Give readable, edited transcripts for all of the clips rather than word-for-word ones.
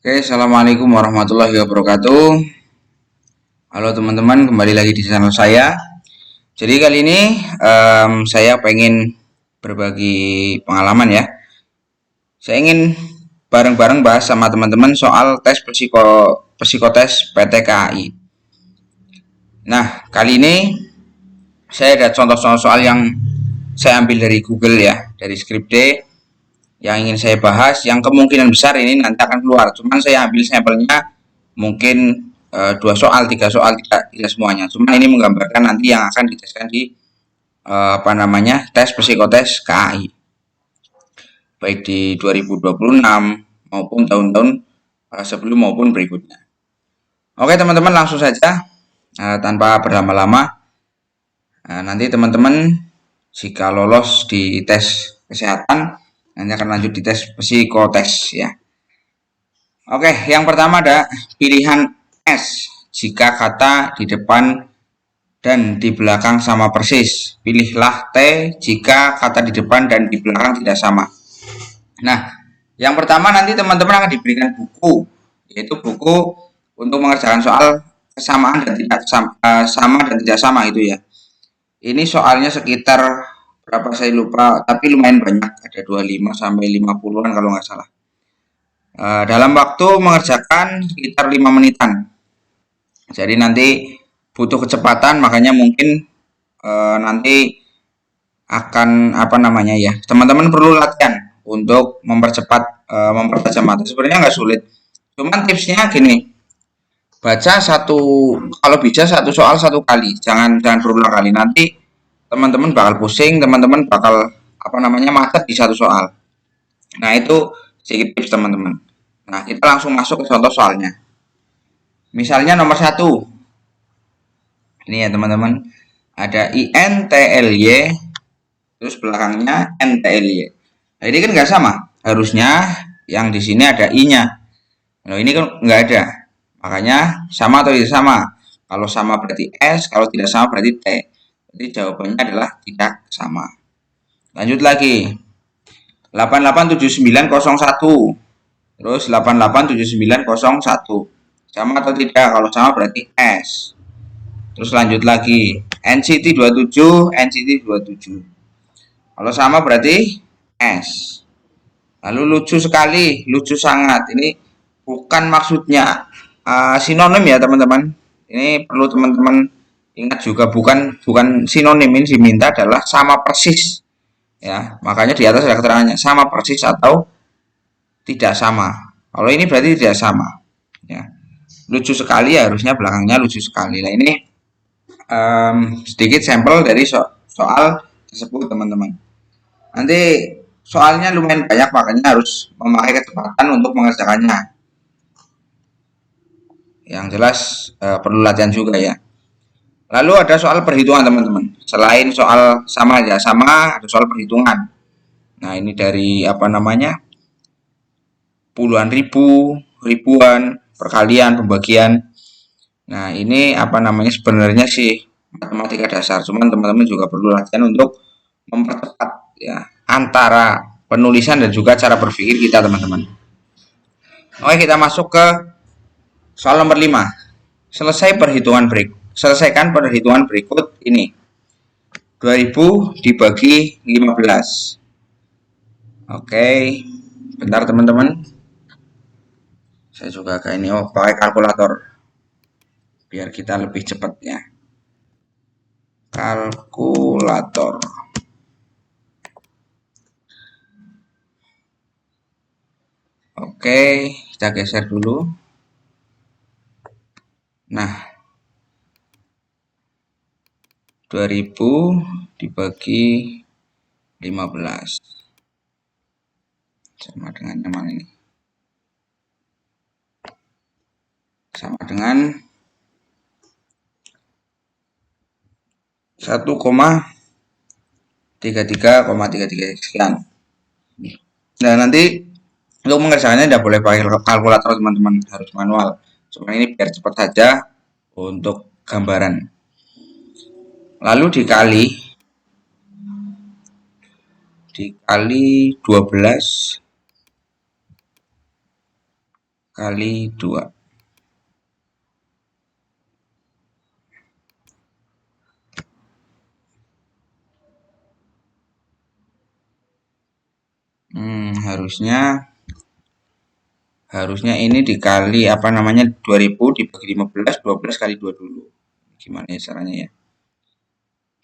Oke, assalamualaikum warahmatullahi wabarakatuh. Halo teman-teman, kembali lagi di channel saya. Jadi kali ini saya pengen berbagi pengalaman ya. Saya ingin bareng-bareng bahas sama teman-teman soal tes psikotes PTKAI. Nah, kali ini saya ada contoh-contoh soal yang saya ambil dari Google ya, dari Script yang ingin saya bahas, yang kemungkinan besar ini nanti akan keluar. Cuman saya ambil sampelnya mungkin 2 soal, 3 soal, tidak semuanya. Cuman ini menggambarkan nanti yang akan diteskan di tes psikotes KAI, baik di 2026 maupun tahun-tahun sebelum maupun berikutnya. Oke teman-teman, langsung saja tanpa berlama-lama. Nanti teman-teman jika lolos di tes kesehatan, nanti akan lanjut di tes psikotes ya. Oke, yang pertama ada pilihan S. Jika kata di depan dan di belakang sama persis. Pilihlah T jika kata di depan dan di belakang tidak sama. Nah, yang pertama nanti teman-teman akan diberikan buku, yaitu buku untuk mengerjakan soal kesamaan dan tidak sama dan tidak sama itu ya. Ini soalnya sekitar berapa saya lupa, tapi lumayan banyak, ada 25 sampai 50-an kalau nggak salah. Dalam waktu mengerjakan sekitar 5 menitan. Jadi nanti butuh kecepatan, makanya mungkin nanti akan ya, teman-teman perlu latihan untuk mempertajam mata. Sebenarnya nggak sulit, cuman tipsnya gini, baca kalau bisa satu soal satu kali, jangan berulang kali. Nanti teman-teman bakal pusing, teman-teman bakal macet di satu soal. Nah itu sedikit tips teman-teman. Nah kita langsung masuk ke contoh soalnya. Misalnya nomor 1, ini ya teman-teman, ada INTLY terus belakangnya NTLY. Nah ini kan nggak sama, harusnya yang di sini ada I-nya. Nah ini kan nggak ada, makanya sama atau tidak sama. Kalau sama berarti S, kalau tidak sama berarti T. Jadi jawabannya adalah tidak sama. Lanjut lagi, 887901 terus 887901, sama atau tidak? Kalau sama berarti S. Terus lanjut lagi, NCT 27 NCT 27, kalau sama berarti S. Lalu lucu sekali, lucu sangat. Ini bukan maksudnya sinonim ya teman-teman. Ini perlu teman-teman ingat juga, bukan sinonim. Ini diminta adalah sama persis. Ya, makanya di atas ada keterangannya sama persis atau tidak sama. Kalau ini berarti tidak sama. Ya, lucu sekali, harusnya belakangnya lucu sekali. Nah ini sedikit sampel dari soal tersebut teman-teman. Nanti soalnya lumayan banyak, makanya harus memakai kecepatan untuk mengerjakannya. Yang jelas perlu latihan juga ya. Lalu ada soal perhitungan teman-teman. Selain soal sama aja, sama ada soal perhitungan. Nah ini dari puluhan ribu, ribuan, perkalian, pembagian. Nah ini sebenarnya sih matematika dasar. Cuman teman-teman juga perlu latihan untuk mempercepat ya antara penulisan dan juga cara berpikir kita teman-teman. Oke, kita masuk ke soal nomor 5. Selesaikan perhitungan berikut ini. 2000 dibagi 15. Oke, bentar teman-teman. Saya juga pakai kalkulator biar kita lebih cepat ya. Kalkulator. Oke, kita geser dulu. Nah, 2000 dibagi 15 sama dengan yang mana ini? Sama dengan 1,33,33 sekian. Nah nanti untuk mengerjakannya tidak boleh pakai kalkulator teman-teman, harus manual. Cuma ini biar cepat saja untuk gambaran. Lalu dikali 12 kali 2. Harusnya ini dikali apa namanya 2000 dibagi 15, 12 kali 2 dulu. Gimana ya caranya ya?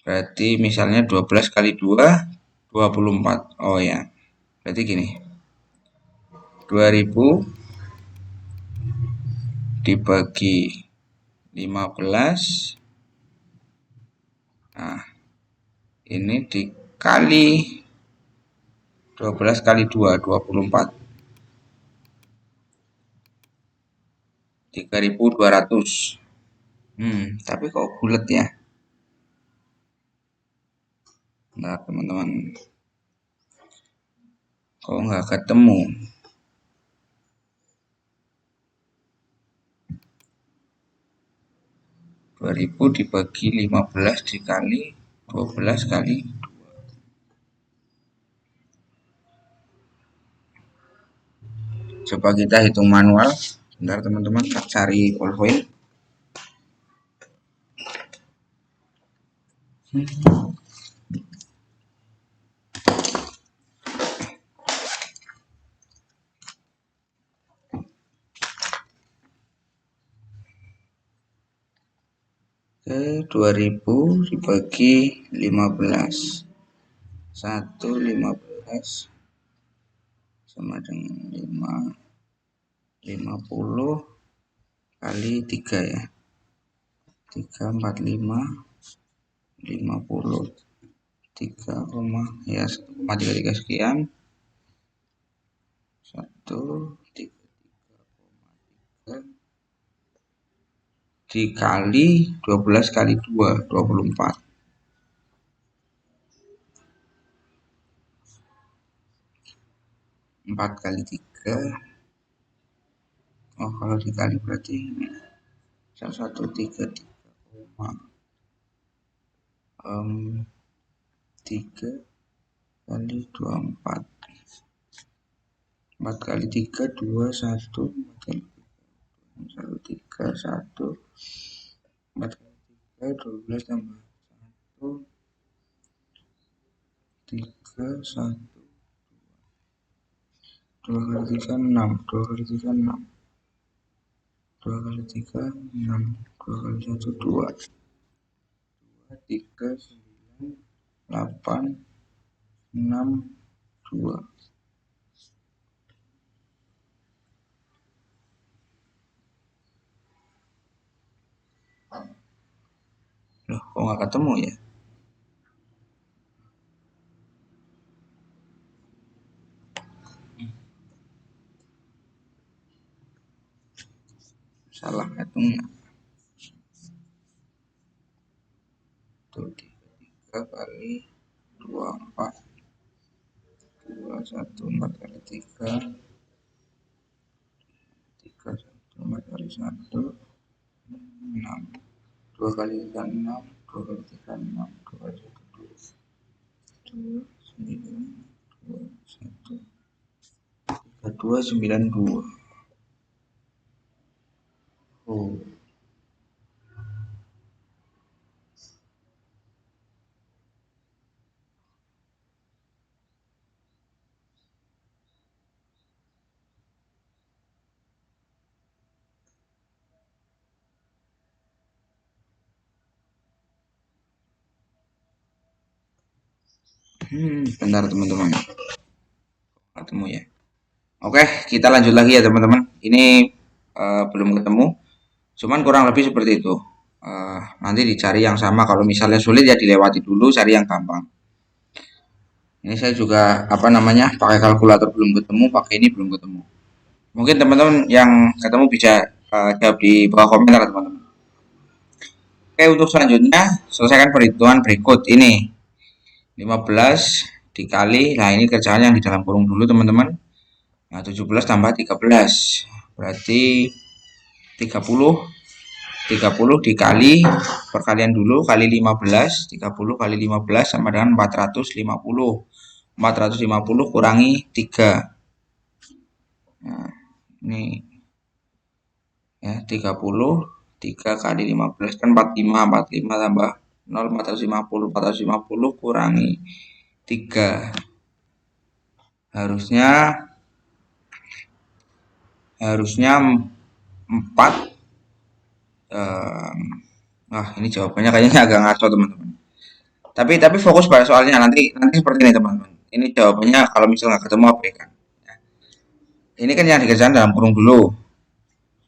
Berarti misalnya 12 kali 2 24. Oh ya. Berarti gini. 2000 dibagi 15. Nah, ini dikali 12 kali 2 24. 3200. Tapi kok bulat ya? Nah, teman-teman. Kok nggak ketemu? Dua ribu dibagi 15 dikali 12 kali 2. Coba kita hitung manual. Bentar teman-teman, cari ballpoint. Oke, 2000 dibagi 15. 15 sama dengan 50 kali 3 ya. 3, 45, 50. 3, ya 1,33 sekian. 1,33,3 dikali 12 kali 2, 24. 4 kali 3. Oh, kalau dikali berarti 113,3 kali 24. 4 kali 3 2 1 4 kali 1 3 1 4 kali 3 12 tambah 1 3 1 2 kali 3 6 2 kali 3 6 2 kali 3 6 2 kali 1 2 3 9 8 6 2. Loh, kok nggak ketemu ya? Salah hitungnya. Tuh, 3 kali 24. 2 1 4 kali 3 3 1 4 kali 1 6 2 kali 3 6 2 kali 3 6 2 kali 1 2 9 2 1 32 92. Oh, bentar teman-teman, ketemu ya. Oke, kita lanjut lagi ya teman-teman. Ini belum ketemu, cuman kurang lebih seperti itu. Nanti dicari yang sama. Kalau misalnya sulit ya dilewati dulu, cari yang gampang. Ini saya juga apa namanya pakai kalkulator belum ketemu, pakai ini belum ketemu. Mungkin teman-teman yang ketemu bisa jawab di bawah komentar teman-teman. Oke, untuk selanjutnya selesaikan perhitungan berikut ini. 15 dikali, nah ini kerjaan yang di dalam kurung dulu teman-teman. Nah, 17 tambah 13 berarti 30. 30 dikali perkalian dulu kali 15. 30 kali 15 sama dengan 450. 450 kurangi 3. Nah, ini 30, 3 kali 15 kan 45, 45 tambah 0, 450, 450 kurangi 3. Harusnya 4. Ini jawabannya kayaknya agak ngaco teman-teman. Tapi fokus pada soalnya nanti seperti ini teman-teman. Ini jawabannya kalau misalnya nggak ketemu abaikan. Ini kan yang dikerjakan dalam kurung dulu.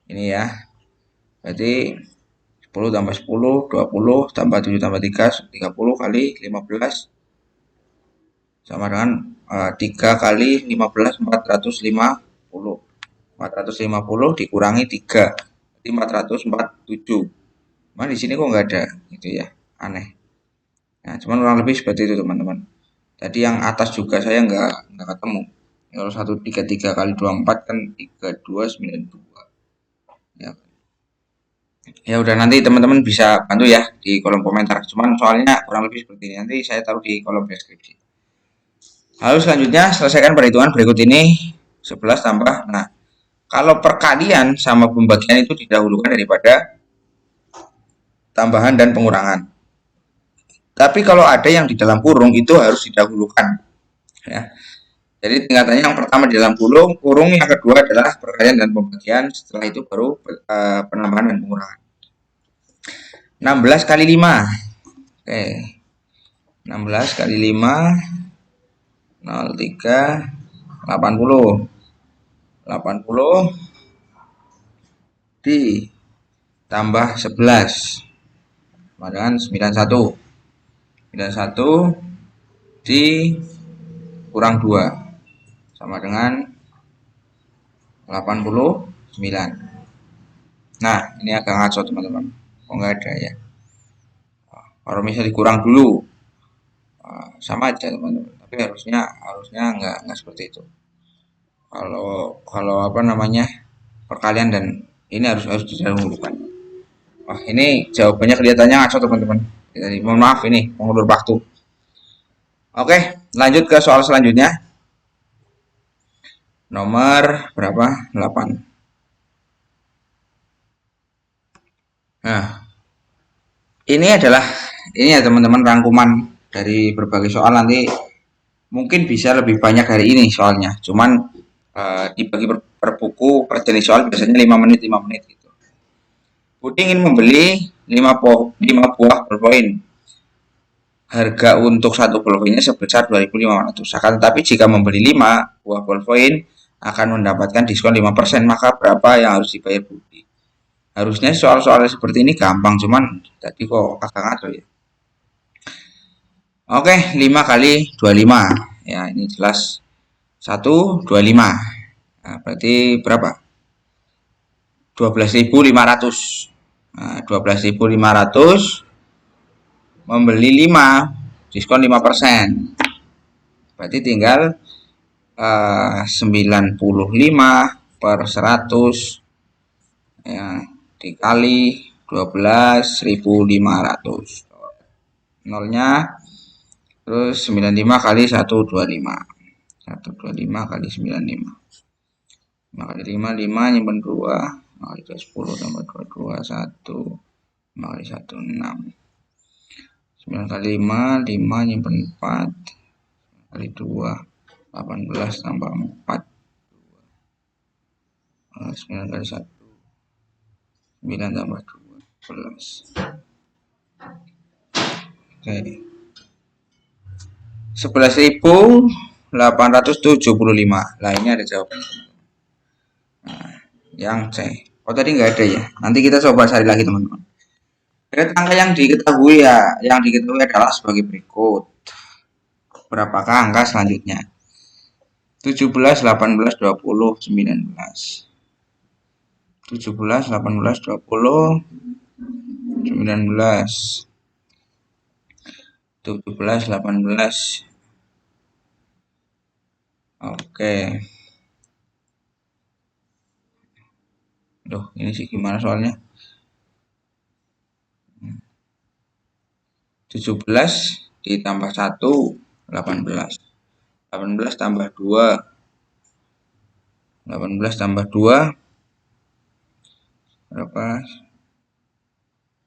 Ini ya. Berarti 10 tambah 10, 20 tambah 7 tambah 3, 30 kali 15 sama dengan 3 kali 15, 450. 450 dikurangi 3, jadi 447. Nah, di sini kok nggak ada, gitu ya, aneh. Nah, cuman kurang lebih seperti itu teman-teman. Tadi yang atas juga saya nggak ketemu. Kalau 133 kali 24 kan 3292. Ya. Ya udah nanti teman-teman bisa bantu ya di kolom komentar. Cuman soalnya kurang lebih seperti ini. Nanti saya taruh di kolom deskripsi. Lalu selanjutnya selesaikan perhitungan berikut ini 11 tambah. Nah, kalau perkalian sama pembagian itu didahulukan daripada tambahan dan pengurangan. Tapi kalau ada yang di dalam kurung itu harus didahulukan. Ya. Jadi tingkatannya yang pertama di dalam kurung, yang kedua adalah perkalian dan pembagian. Setelah itu baru penambahan dan pengurangan. 16 kali 5. Oke. 16 kali 5 03 80. 80 ditambah 11 sama dengan 91. 91 dikurang 2 sama dengan 89. Nah, ini agak ngaco teman-teman. Kok nggak ada ya? Kalau misalnya dikurang dulu, sama aja teman-teman. Tapi harusnya nggak seperti itu. Kalau apa namanya perkalian dan ini harus didahulukan. Wah, ini jawabannya kelihatannya ngaco teman-teman. Jadi mohon maaf ini mengulur waktu. Oke, lanjut ke soal selanjutnya. Nomor berapa? 8. Nah, ini ya teman-teman rangkuman dari berbagai soal. Nanti mungkin bisa lebih banyak hari ini soalnya. Cuman dibagi per buku per jenis soal biasanya 5 menit 5 menit gitu. Budi ingin membeli 5 buah ballpoint. Harga untuk satu ballpointnya sebesar 2.500. Akan tetapi jika membeli 5 buah ballpoint akan mendapatkan diskon 5%, maka berapa yang harus dibayar Budi? Harusnya soal-soal seperti ini gampang, cuman tadi kok agak ngaco ya. Oke, 5 kali 25. Ya, ini jelas 125. Nah, berarti berapa? 12.500. Nah, 12.500 membeli 5, diskon 5%. Berarti tinggal 95 per 100 ya, dikali 12.500. Nolnya terus 95 kali 125. 125 kali 95. 5 kali 5, 5 nyimpen 2. 5 kali 2, 10 tambah 2, 1. 5 kali 1, 6. 9 kali 5, 5 nyimpen 4. 9 kali 2, 18 tambah 4. 9 kali 1, 9 tambah 2, 11. Oke. 11.875. Lah ini ada jawabannya. Nah, yang C. Oh tadi nggak ada ya. Nanti kita coba cari lagi teman-teman. Angka yang diketahui adalah sebagai berikut. Berapakah angka selanjutnya? 17, 18, 20, 19. 17, 18, 20, 19. 17, 18. Oke. Duh, ini sih gimana soalnya? 17 ditambah 1, 18. 18 tambah 2. 18 tambah 2. berapa?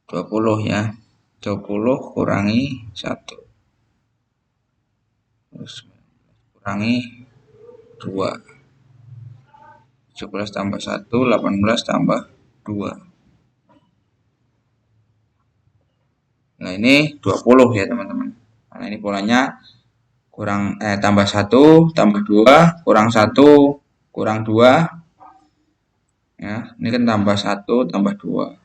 20 ya. 20 kurangi 1. Terus kurangi 2. 17 tambah 1, 18 tambah 2. Nah, ini 20 ya, teman-teman. Nah, ini polanya tambah 1, tambah 2, kurang 1, kurang 2. Ya, ini kan tambah 1, tambah 2.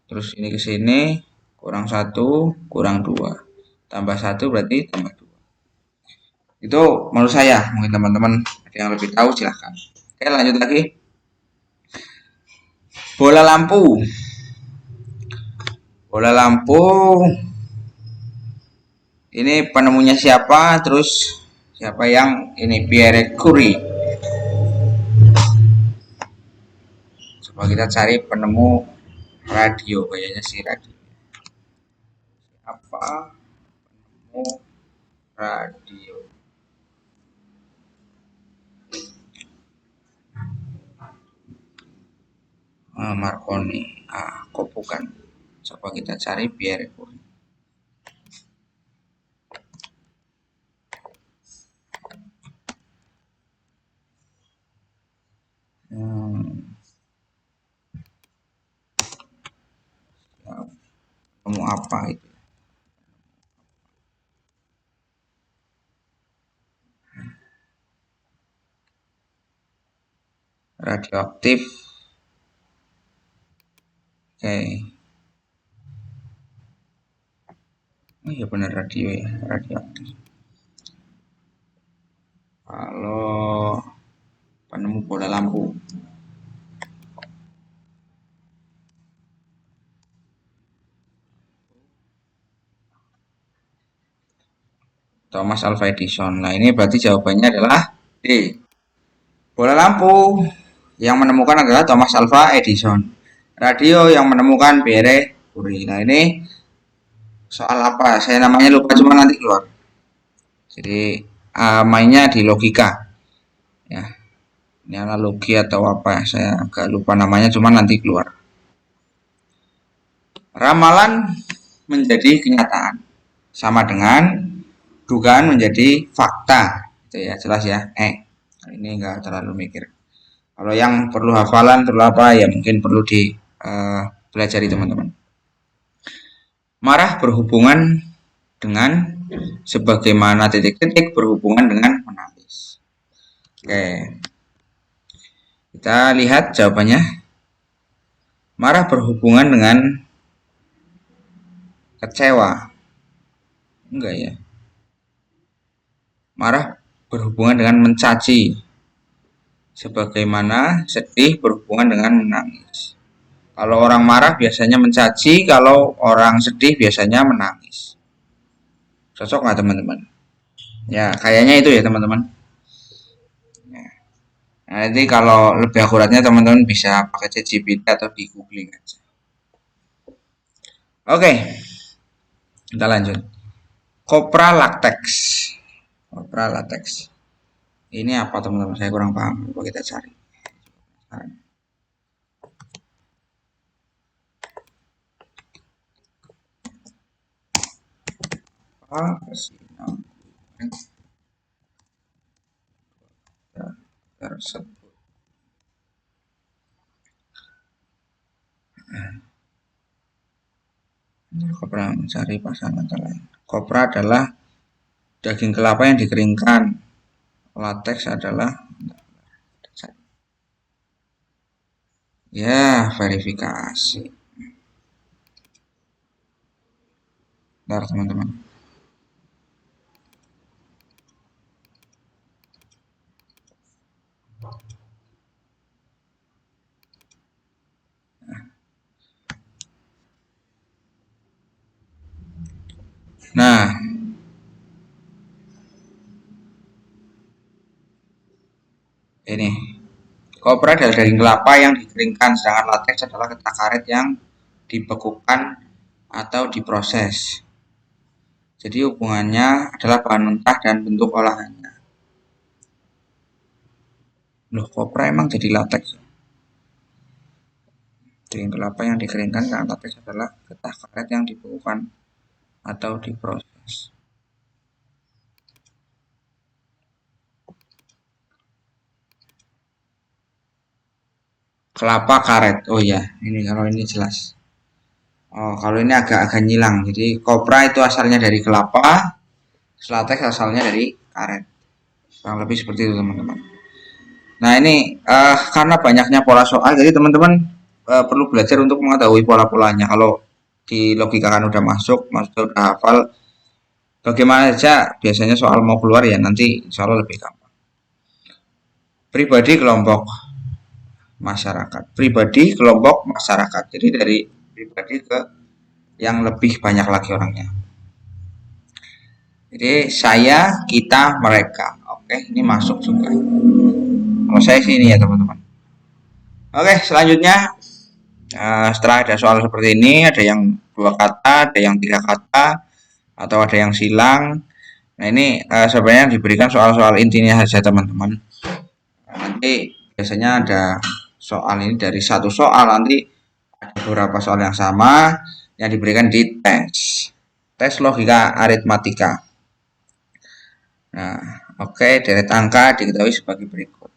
Terus ini ke sini, kurang 1, kurang 2. Tambah 1 berarti tambah 2. Itu menurut saya, mungkin teman-teman ada yang lebih tahu silahkan. Oke, lanjut lagi. Bola lampu. Bola lampu ini penemunya siapa? Terus siapa yang ini? Pierre Curie. Coba kita cari penemu radio, kayaknya sih radio. Apa penemu radio? Marconi. Kok bukan? Coba kita cari Pierre Curie. Penemu apa itu? Radioaktif. Oke. Oh iya benar, radio ya, radioaktif. Kalau penemu bola lampu. Thomas Alva Edison. Nah, ini berarti jawabannya adalah D. Bola lampu yang menemukan adalah Thomas Alva Edison. Radio yang menemukan Pierre Curie. Nah, ini soal apa? Saya namanya lupa, cuma nanti keluar. Jadi mainnya di logika. Ya, ini analogi atau apa ya? Saya agak lupa namanya, cuma nanti keluar. Ramalan menjadi kenyataan. Sama dengan dugaan menjadi fakta. Itu ya, jelas ya. Ini enggak terlalu mikir. Kalau yang perlu hafalan, perlu apa ya mungkin perlu dipelajari teman-teman. Marah berhubungan dengan sebagaimana titik-titik berhubungan dengan menangis. Oke. Kita lihat jawabannya. Marah berhubungan dengan kecewa. Enggak ya. Marah berhubungan dengan mencaci. Sebagaimana sedih berhubungan dengan menangis. Kalau orang marah biasanya mencaci, kalau orang sedih biasanya menangis. Cocok nggak teman-teman? Ya, kayaknya itu ya teman-teman. Nah, nanti kalau lebih akuratnya teman-teman bisa pakai ChatGPT atau di googling aja. Oke, kita lanjut. Copra latex. Copra latex. Ini apa teman-teman? Saya kurang paham. Coba kita cari. Tersebut. Kopra mencari pasangan lain. Kopra adalah daging kelapa yang dikeringkan. Latex adalah ya verifikasi. Bentar teman-teman. Nah, ini kopra adalah daging kelapa yang dikeringkan, sedangkan latex adalah getah karet yang dibekukan atau diproses. Jadi hubungannya adalah bahan mentah dan bentuk olahannya. Loh, kopra emang jadi latex? Daging kelapa yang dikeringkan karena tes adalah getah karet yang dibekukan atau diproses. Kelapa karet. Oh ya, ini kalau ini jelas. Oh, kalau ini agak-agak nyilang. Jadi kopra itu asalnya dari kelapa, Slatex asalnya dari karet. Kurang lebih seperti itu teman-teman. Nah ini karena banyaknya pola soal, jadi teman-teman perlu belajar untuk mengetahui pola-polanya. Kalau di logika kan udah masuk, maksudnya udah hafal, bagaimana saja biasanya soal mau keluar ya nanti insya Allah lebih gampang. Pribadi kelompok masyarakat. Pribadi kelompok masyarakat. Jadi dari pribadi ke yang lebih banyak lagi orangnya. Jadi saya, kita, mereka. Oke, ini masuk juga. Kalau saya sih ini ya teman-teman. Oke, selanjutnya setelah ada soal seperti ini, ada yang 2 kata, ada yang 3 kata, atau ada yang silang. Nah ini sebenarnya diberikan soal-soal intinya saja teman-teman. Nanti biasanya ada soal ini dari satu soal, nanti ada beberapa soal yang sama yang diberikan di tes logika aritmatika. Nah, oke, deret angka diketahui sebagai berikut.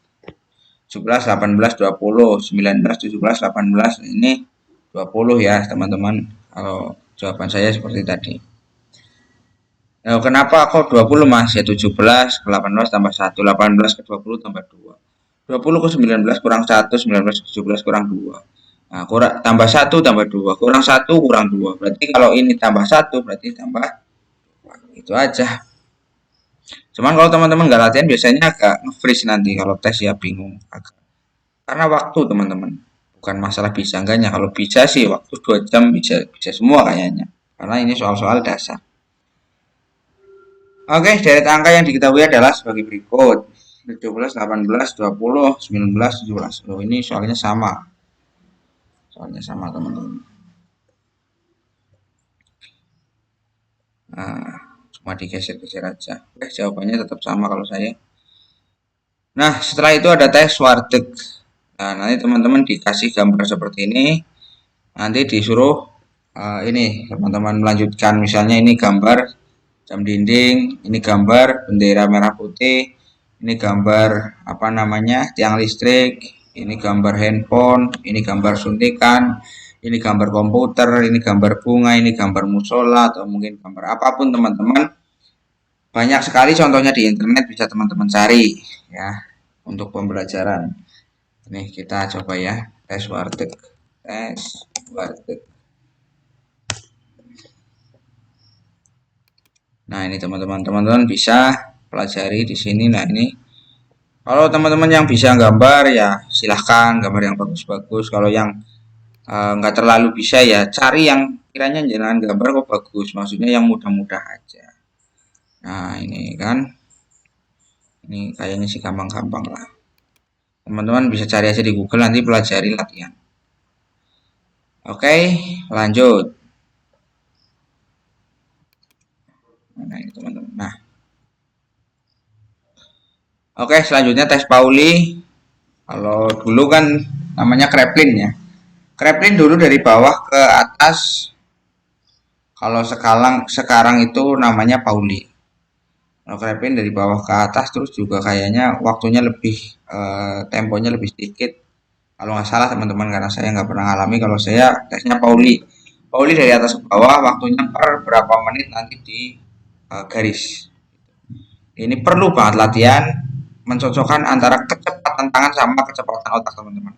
17, 18, 20, 19, 17, 18, ini 20 ya teman-teman. Kalau jawaban saya seperti tadi. Nah, kenapa kok 20 mas? Ya 17 ke 18 tambah 1, 18 ke 20 tambah 2. 20 ke 19 kurang 1, 19 ke 17 kurang 2. Nah, kurang, tambah 1 tambah 2, kurang 1 kurang 2. Berarti kalau ini tambah 1 berarti tambah 2. Itu aja. Cuman kalau teman-teman nggak latihan biasanya agak nge-freeze nanti kalau tes ya bingung agak. Karena waktu teman-teman, bukan masalah bisa enggaknya. Kalau bisa sih waktu 2 jam bisa semua kayaknya. Karena ini soal-soal dasar. Oke, deret angka yang diketahui adalah sebagai berikut. 17, 18, 20, 19, 17. Loh, ini soalnya sama. Soalnya sama teman-teman. Nah, cuma digeser-geser aja. Oke, jawabannya tetap sama kalau saya. Nah, setelah itu ada tes Warteg. Nah, nanti teman-teman dikasih gambar seperti ini. Nanti disuruh ini teman-teman melanjutkan. Misalnya ini gambar jam dinding, ini gambar bendera merah putih, ini gambar apa namanya tiang listrik, ini gambar handphone, ini gambar suntikan, ini gambar komputer, ini gambar bunga, ini gambar musola atau mungkin gambar apapun teman-teman. Banyak sekali contohnya di internet bisa teman-teman cari ya untuk pembelajaran. Nih kita coba ya tes Warteg. Tes Warteg. Nah ini teman-teman bisa pelajari di sini. Nah ini kalau teman-teman yang bisa gambar ya silahkan gambar yang bagus-bagus. Kalau yang nggak terlalu bisa ya cari yang kiranya jangan gambar kok bagus. Maksudnya yang mudah-mudah aja. Nah ini kan, ini kayaknya sih gampang-gampang lah. Teman-teman bisa cari aja di Google nanti pelajari latihan. Oke, lanjut. Nah ini teman-teman. Nah, oke selanjutnya tes Pauli. Kalau dulu kan namanya Kreplin ya. Kreplin dulu dari bawah ke atas. Kalau sekarang itu namanya Pauli. Kalau Kreplin dari bawah ke atas terus juga kayaknya waktunya lebih temponya lebih sedikit. Kalau nggak salah teman-teman karena saya nggak pernah ngalami. Kalau saya tesnya Pauli. Pauli dari atas ke bawah waktunya per berapa menit nanti di garis. Ini perlu banget latihan mencocokkan antara kecepatan tangan sama kecepatan otak teman-teman.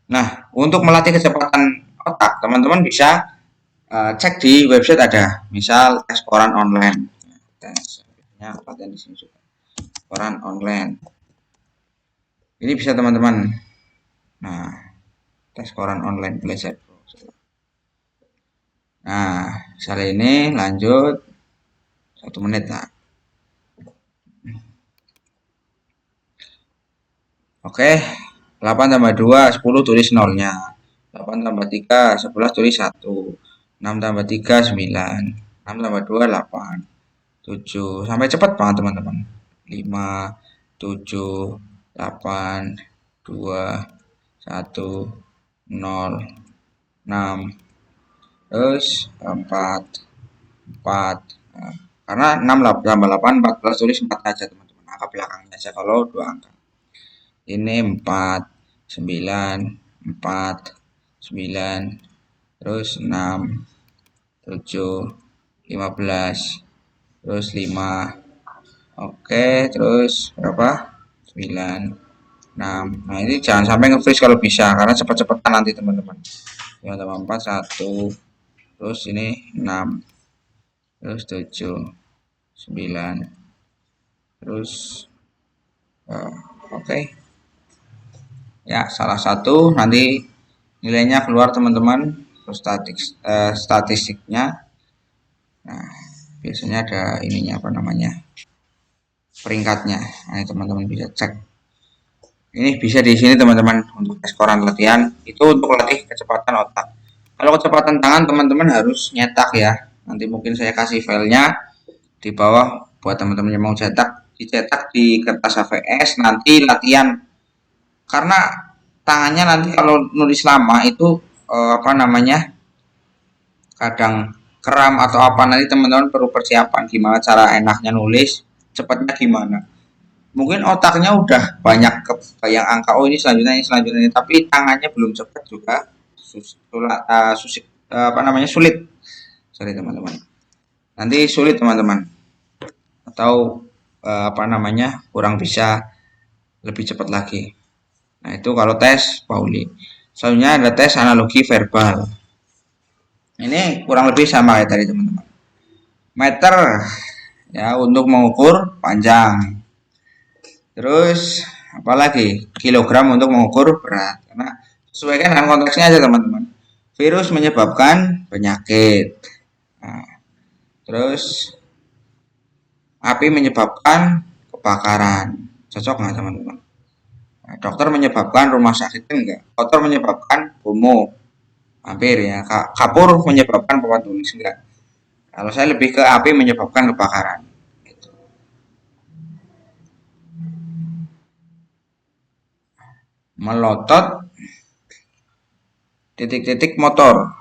Nah, untuk melatih kecepatan otak, teman-teman bisa cek di website ada, misal tes koran online. Tesnya latihan di sini juga. Koran online. Ini bisa teman-teman. Nah, tes koran online belajar. Nah, misalnya ini lanjut 1 menit lah. Oke, 8 tambah 2, 10 tulis nolnya. 8 tambah 3, 11 tulis 1. 6 tambah 3, 9. 6 tambah 2, 8. 7. Sampai cepat banget teman-teman. 5, 7, 8, 2, 1. 0, 6, terus 4, 4. Nah, karena 6 tambah 8, 14, tulis 4 aja teman-teman. Angka belakangnya aja kalau dua angka. Ini 4, 9, 4, 9, terus 6, 7, 15, terus 5. Oke, terus berapa? 9, 6. Nah, ini jangan sampai nge-freeze kalau bisa, karena cepat-cepatan nanti teman-teman. 5 tambah 4, 1. Terus ini 6. Terus 7, 9. Terus oke. Ya, salah satu nanti nilainya keluar teman-teman. Terus statistiknya. Nah, biasanya ada ininya apa namanya? Peringkatnya. Nah, teman-teman bisa cek. Ini bisa di sini teman-teman untuk tes koran latihan itu untuk latih kecepatan otak. Kalau kecepatan tangan teman-teman harus nyetak ya. Nanti mungkin saya kasih filenya di bawah buat teman-teman yang mau cetak, dicetak di kertas HVS nanti latihan. Karena tangannya nanti kalau nulis lama itu apa namanya? Kadang kram atau apa, nanti teman-teman perlu persiapan gimana cara enaknya nulis, cepatnya gimana. Mungkin otaknya udah banyak kebayang angka, oh ini selanjutnya, ini selanjutnya, ini, tapi tangannya belum cepat juga, apa namanya, sulit. Sorry teman-teman, nanti sulit teman-teman, atau apa namanya, kurang bisa lebih cepat lagi. Nah itu kalau tes Pauli. Selanjutnya ada tes analogi verbal. Ini kurang lebih sama kayak tadi teman-teman. Meter ya untuk mengukur panjang. Terus apalagi kilogram untuk mengukur berat. Karena sesuaikan dengan konteksnya aja teman-teman. Virus menyebabkan penyakit. Nah, terus api menyebabkan kebakaran. Cocok nggak teman-teman? Nah, dokter menyebabkan rumah sakit enggak. Kotor menyebabkan homo. Hampir ya. Kapur menyebabkan papan tulis enggak. Kalau saya lebih ke api menyebabkan kebakaran. Melotot titik-titik motor.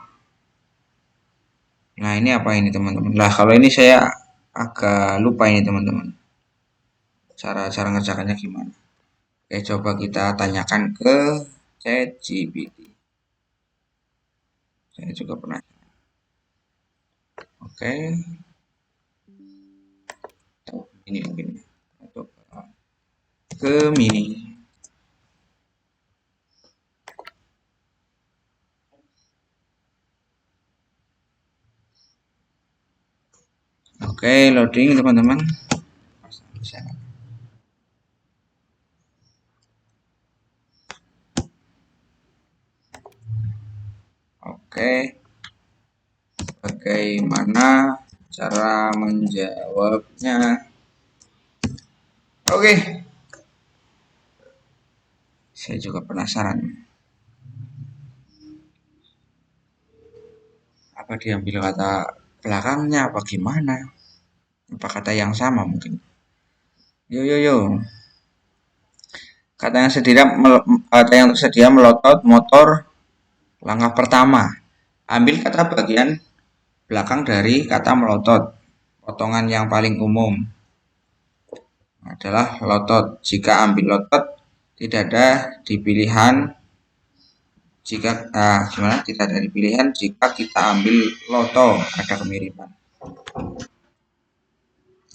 Nah ini apa ini teman-teman? Lah kalau ini saya agak lupa ini teman-teman. Cara ngerjakannya gimana? Oke, coba kita tanyakan ke ChatGPT. Saya juga pernah. Oke, ini mungkin. Coba ke mini. Oke, loading teman-teman. Oke, bagaimana cara menjawabnya? Oke, saya juga penasaran. Apa diambil kata belakangnya apa gimana? Apa kata yang sama mungkin? Yo yo yo. Kata yang tersedia melotot motor. Langkah pertama, ambil kata bagian belakang dari kata melotot. Potongan yang paling umum adalah lotot. Jika ambil lotot, tidak ada di pilihan. Gimana? Tidak ada di pilihan jika kita ambil loto, ada kemiripan.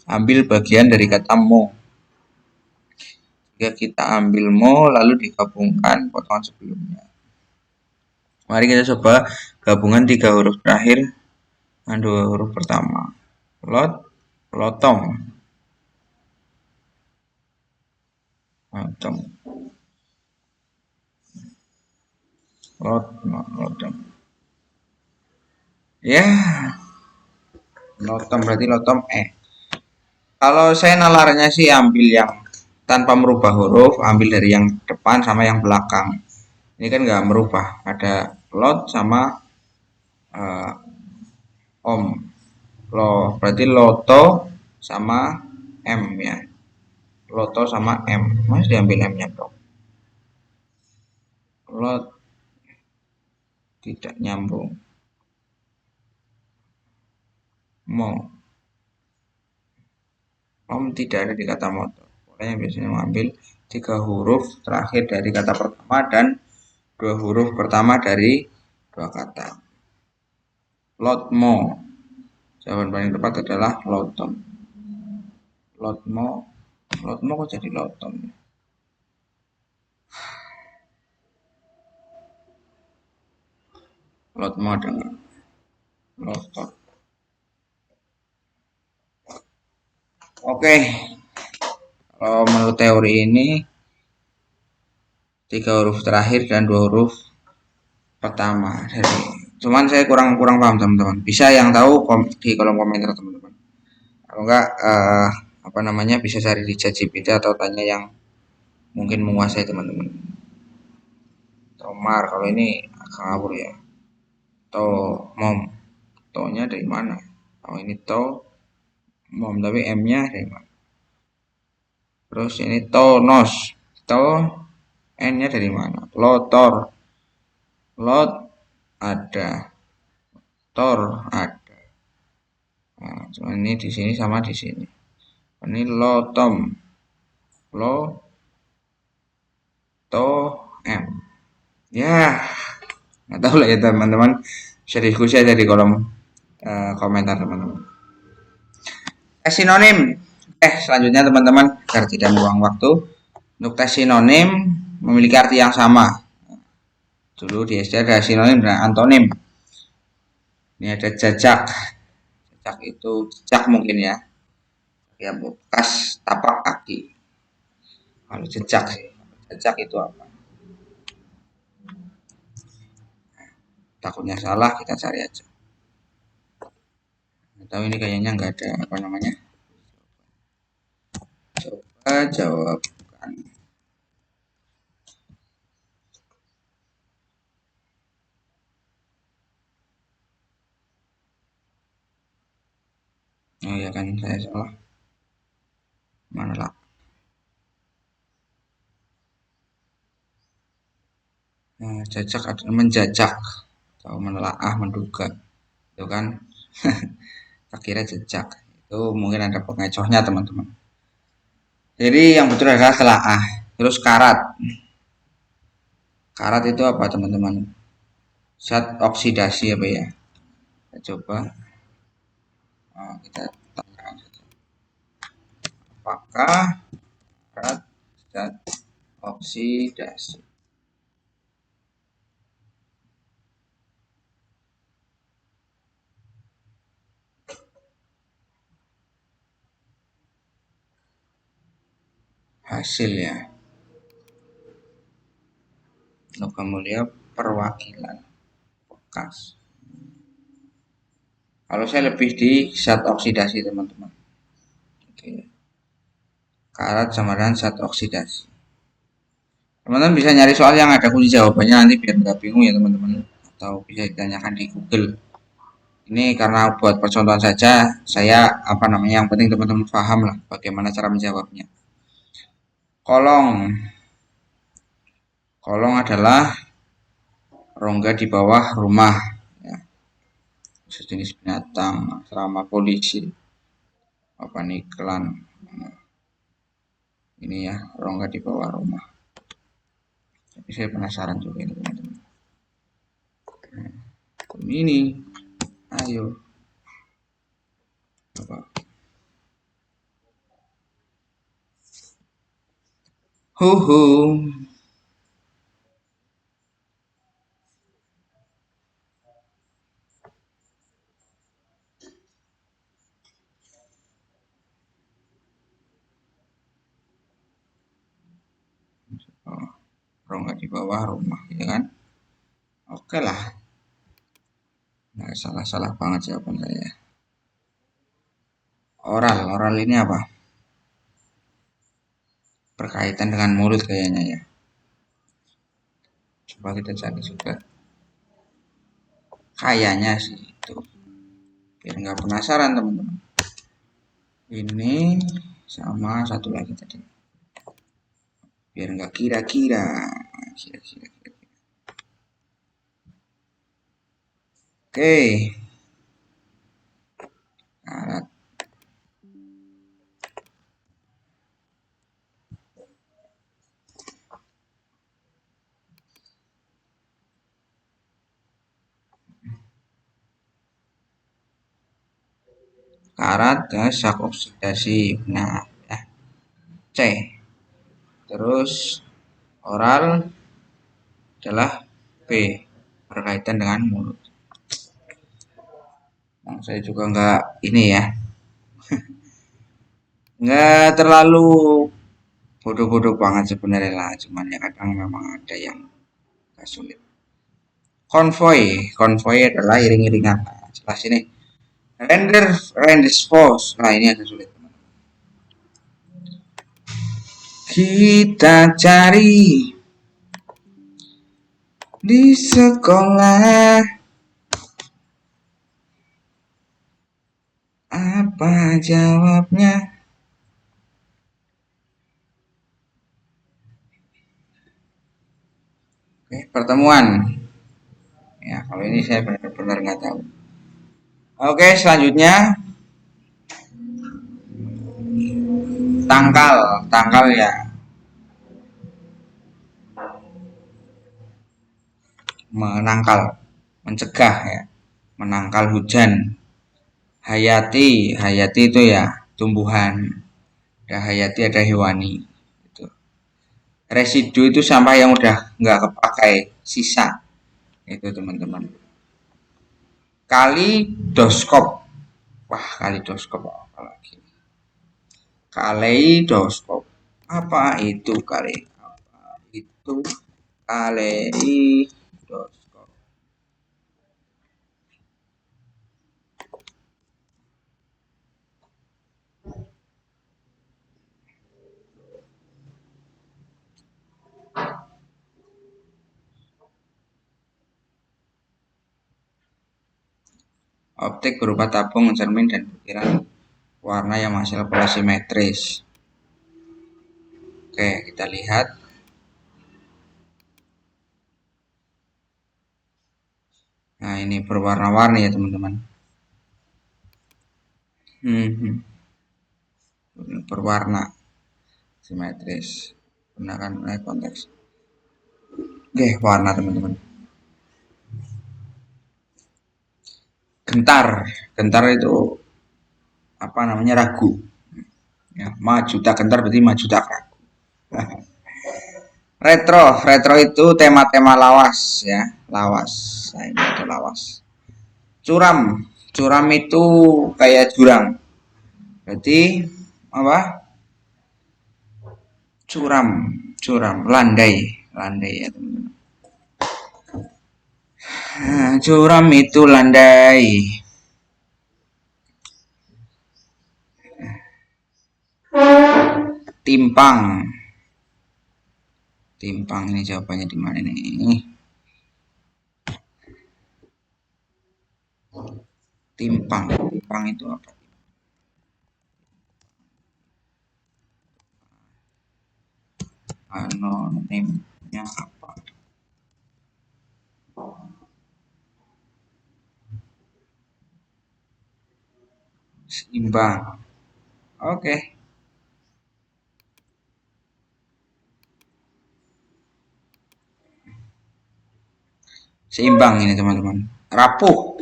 Ambil bagian dari kata mo. Jika kita ambil mo lalu digabungkan potongan sebelumnya. Mari kita coba gabungan 3 huruf terakhir dan 2 huruf pertama. Lotong. Lotong. Lotong. Ya, lotong berarti lotong Kalau saya nalarnya sih ambil yang tanpa merubah huruf, ambil dari yang depan sama yang belakang. Ini kan nggak merubah, ada lot sama om. Berarti loto sama m ya. Loto sama m. Mas diambil m-nya dong. Lot tidak nyambung. Mom tidak ada di kata motor. Polanya biasanya mengambil 3 huruf terakhir dari kata pertama dan 2 huruf pertama dari 2 kata. Lotmo. Jawaban paling tepat adalah loton. Lotmo. Lotmo kok jadi loton? Lotmo dengan loton. Oke. Kalau menurut teori ini 3 huruf terakhir dan 2 huruf pertama. Cuman saya kurang paham teman-teman. Bisa yang tahu di kolom komentar teman-teman. Kalau enggak apa namanya bisa cari di ChatGPT atau tanya yang mungkin menguasai teman-teman. Tomar kalau ini agak ngawur ya. To mom. To-nya dari mana? Oh ini to mom tapi M-nya dari mana? Terus ini tonos. To N-nya dari mana? Lotor. Lot ada. Tor ada. Nah, cuma ini di sini sama di sini. Ini lotom. Lo to M. Ya, nggak tahu lah ya teman-teman. Bisa diskusi aja di kolom komentar teman-teman. Tes sinonim. Selanjutnya teman-teman agar tidak membuang waktu. Untuk tes sinonim memiliki arti yang sama. Dulu di SD ada sinonim dan antonim. Ini ada jajak. Jajak itu jejak mungkin ya. Ya bekas tapak kaki. Kalau jejak sih. Jejak itu apa? Takutnya salah kita cari aja. Tahu ini kayaknya nggak ada apa namanya. Coba jawabkan. Oh ya kan saya salah. Mana lah? Nah, jajak adalah menjajak atau menelaah, menduga. Itu kan tak kira jejak. Itu mungkin ada pengecohnya teman-teman. Jadi yang betul adalah telaah. Terus karat. Karat itu apa teman-teman? Zat oksidasi apa ya? Kita coba. Kita tanyakan saja. Apakah karat zat oksidasi? Hasilnya logam mulia perwakilan bekas. Kalau saya lebih di zat oksidasi teman-teman. Oke. Karat sama dengan zat oksidasi. Teman-teman bisa nyari soal yang ada kunci jawabannya nanti biar nggak bingung ya teman-teman. Atau bisa ditanyakan di Google. Ini karena buat percontohan saja, saya apa namanya yang penting teman-teman paham lah bagaimana cara menjawabnya. Kolong. Kolong adalah rongga di bawah rumah. Ya. Sejenis binatang, asrama polisi, apa niklan. Ini ya rongga di bawah rumah. Tapi saya penasaran juga ini teman-teman. Ini, ayo. Coba. Huhu. Oh, rongga di bawah rumah, ya kan? Oke lah. Nggak salah-salah banget jawaban saya. Oral ini apa? Berkaitan dengan mulut kayaknya ya. Coba kita cari juga. Kayaknya sih itu. Biar nggak penasaran teman-teman. Ini sama satu lagi tadi. Biar nggak kira-kira. Kira-kira. Oke. Karat. Karat ya, sak oksidasi. Nah, ya. C. Terus oral adalah B. Berkaitan dengan mulut. Nah, saya juga nggak ini ya, nggak terlalu bodoh-bodoh banget sebenarnya lah, cuman ya kadang memang ada yang agak sulit. Konvoy adalah iring-iringan. Nah, jelas ini. Render force. Nah, ini agak sulit. Kita cari di sekolah apa jawabnya? Oke, pertemuan. Ya, kalau ini saya benar-benar nggak tahu. Oke, selanjutnya tangkal. Tangkal ya, menangkal, mencegah ya, menangkal hujan. Hayati itu ya tumbuhan. Ada hayati, ada hewani. Gitu. Residu itu sampah yang udah nggak kepakai, sisa. Itu teman-teman. Kalidoskop. Wah, kalidoskop apa lagi? Kaleidoskop. Apa itu kali? Apa itu kaleidoskop? Optik berupa tabung, cermin, dan butiran warna yang menghasilkan pola simetris. Oke, kita lihat. Nah, ini berwarna-warni ya teman-teman. Berwarna simetris. Gunakan konteks. Oke, warna teman-teman. Gentar. Gentar itu apa namanya, ragu. Ya, maju tak gentar berarti maju tak ragu. Retro itu tema-tema lawas ya, lawas. Nah, ini ada lawas. Curam itu kayak jurang. Berarti apa? Curam, landai ya teman-teman. Nah, curam itu landai. Timpang. Timpang ini jawabannya di mana nih? Timpang itu apa? Anonimnya apa? Seimbang. Oke. Seimbang ini teman-teman. Rapuh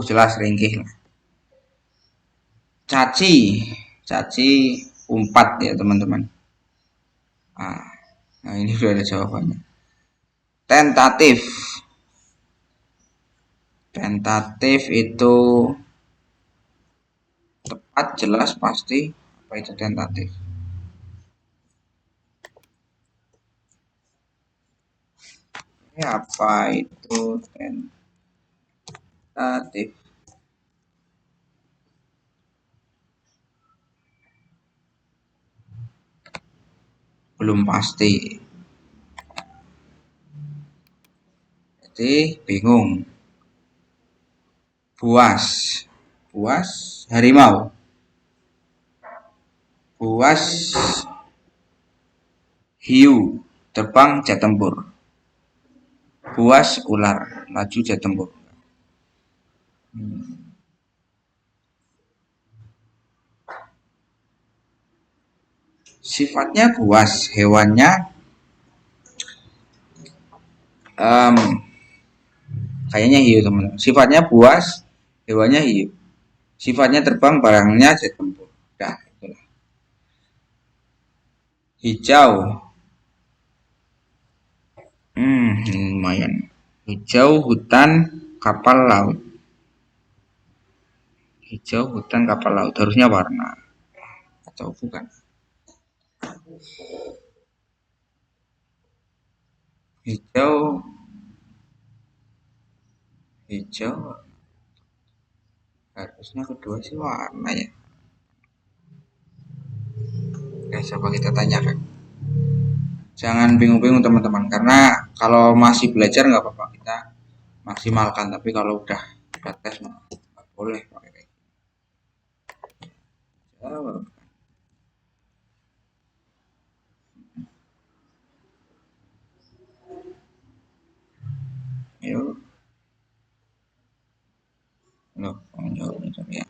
jelas ringkih lah. Caci umpat ya teman-teman. Nah, ini sudah ada jawabannya. Tentatif itu tepat, jelas, pasti. Apa itu tentatif? Apa itu tentatif? Belum pasti. Jadi bingung. Buas harimau. Buas hiu, terbang jet tempur. Buas ular, laju jet tempur. Sifatnya buas, hewannya em, kayaknya hiu teman-teman. Sifatnya buas, hewannya hiu. Sifatnya terbang, barangnya jet tempur. Dah, itulah. Hijau. Lumayan. Hijau, hutan, kapal laut. Hijau, hutan, kapal laut. Harusnya warna. Atau bukan? Hijau, hijau. Harusnya kedua sih warna ya. Oke, coba kita tanyakan. Jangan bingung-bingung teman-teman, karena kalau masih belajar nggak apa-apa, kita maksimalkan. Tapi kalau udah tes nggak boleh pakai kayak gitu. Yuk, loh, jawabnya tadi ya.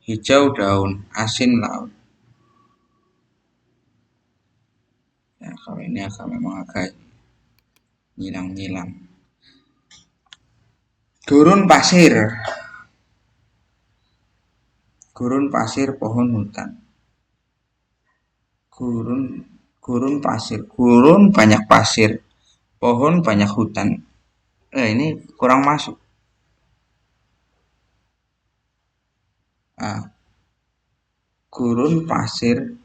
Hijau daun, asin laut. Ya, kalau ini memang agak nyilang-nyilang. Gurun pasir, gurun pasir, pohon hutan. Gurun, gurun pasir, gurun banyak pasir, pohon banyak hutan. Ini kurang masuk. Ah, gurun pasir,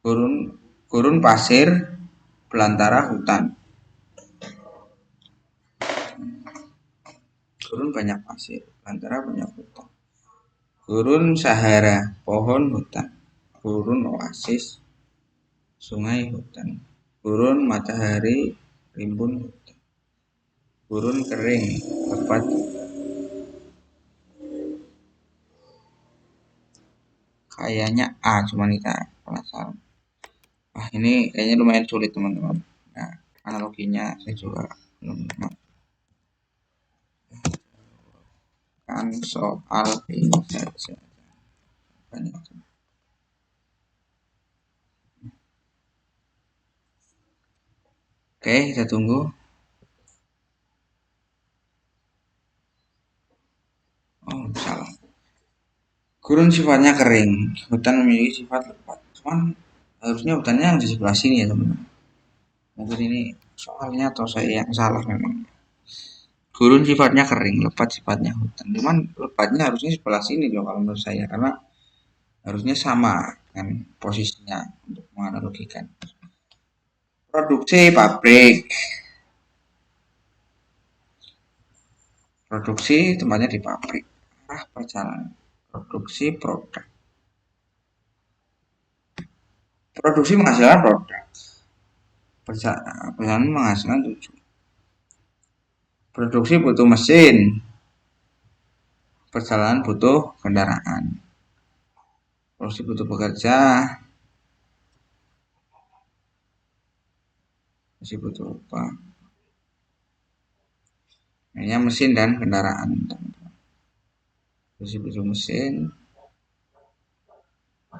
gurun gurun pasir, belantara hutan. Gurun banyak pasir, belantara banyak hutan. Gurun Sahara, pohon hutan. Gurun oasis, sungai hutan. Gurun matahari, rimbun hutan. Gurun kering, lebat. Kayaknya A, cuma kita penasaran. Wah, ini kayaknya lumayan sulit teman-teman. Nah, analoginya saya juga belum kan soal ini saja. Banyak. Oke, kita tunggu. Oh, salah. Gurun sifatnya kering, hutan memiliki sifat lebat. Cuman harusnya hutannya yang di sebelah sini ya teman-teman. Mungkin ini soalnya atau saya yang salah memang. Gurun sifatnya kering, lebat sifatnya hutan. Cuman lebatnya harusnya sebelah sini loh kalau menurut saya, karena harusnya sama dengan posisinya untuk menganalogikan. Produksi pabrik, produksi tempatnya di pabrik. Perjalanan, produksi produk. Produksi menghasilkan produk. Perjalanan menghasilkan tujuan. Produksi butuh mesin, perjalanan butuh kendaraan. Produksi butuh pekerja, masih butuh apa? Hanya mesin dan kendaraan. Produksi butuh mesin.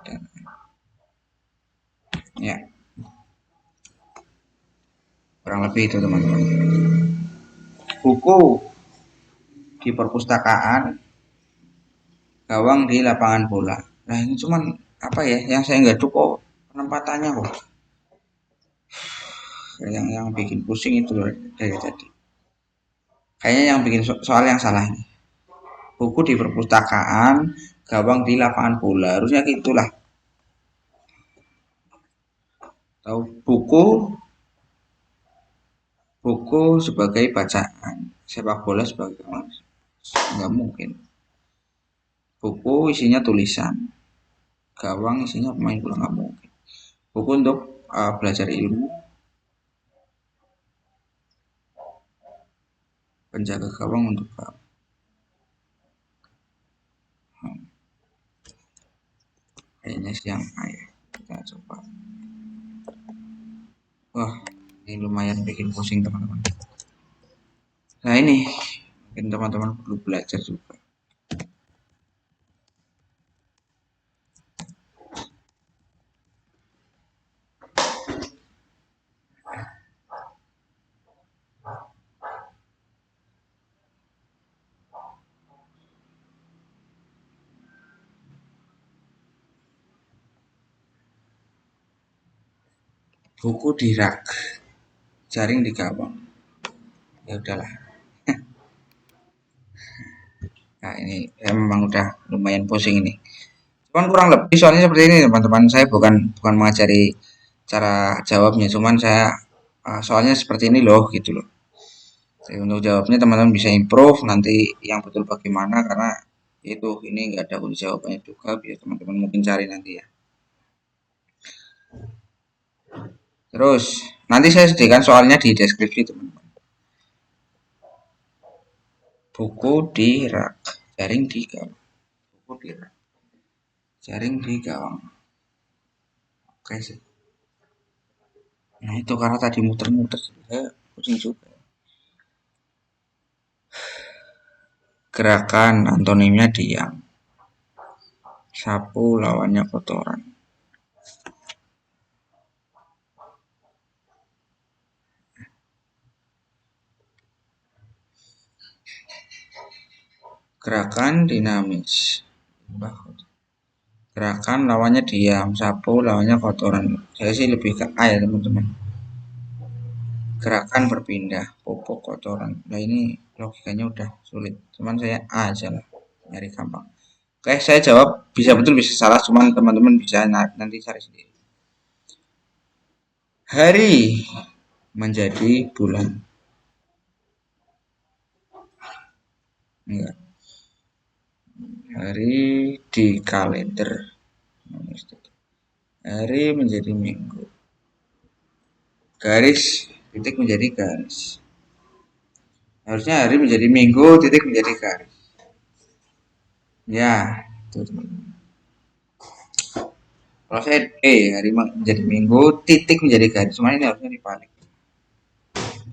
Dan, ya, kurang lebih itu teman-teman. Buku di perpustakaan, gawang di lapangan bola. Nah ini cuman apa ya? Yang saya nggak cukup penempatannya kok. Yang bikin pusing itu dari tadi. Kayaknya yang bikin soal yang salah ini. Buku di perpustakaan, gawang di lapangan bola. Harusnya gitulah. Tahu buku sebagai bacaan, sepak bola sebagai nggak mungkin. Buku isinya tulisan, gawang isinya pemain bola nggak mungkin. Buku untuk belajar ilmu, penjaga gawang untuk gawang. Kayaknya siang ayah. Kita coba. Wah, ini lumayan bikin pusing teman-teman. Nah ini Mungkin teman-teman perlu belajar juga. Buku di rak, jaring di gawang. Ya udahlah. Nah ini saya memang udah lumayan pusing ini. Cuman kurang lebih soalnya seperti ini teman-teman. Saya bukan bukan mengajari cara jawabnya, cuman saya soalnya seperti ini loh gitu loh. Jadi untuk jawabnya teman-teman bisa improve nanti yang betul bagaimana karena itu ini nggak ada kunci jawabannya juga biar teman-teman mungkin cari nanti ya. Terus nanti saya sediakan soalnya di deskripsi teman-teman. Buku di rak, jaring di gawang. Buku di rak, jaring di gawang. Oke sih. Nah itu karena tadi muter-muter saya pusing juga. Gerakan antonimnya diam. Sapu lawannya kotoran. Gerakan dinamis. Gerakan lawannya diam, sapu lawannya kotoran. Saya sih lebih ke A ya teman-teman. Gerakan berpindah, popok kotoran. Nah ini logikanya udah sulit. Cuman saya A aja lah, nyari gampang. Oke, saya jawab bisa betul bisa salah, cuman teman-teman bisa nanti cari sendiri. Hari menjadi bulan. Enggak. Hari di kalender. Hari menjadi minggu. Garis titik menjadi garis. Harusnya hari menjadi minggu titik menjadi garis. Ya, itu teman-teman. Kalau saya hari menjadi minggu titik menjadi garis. Cuma ini harusnya dibalik.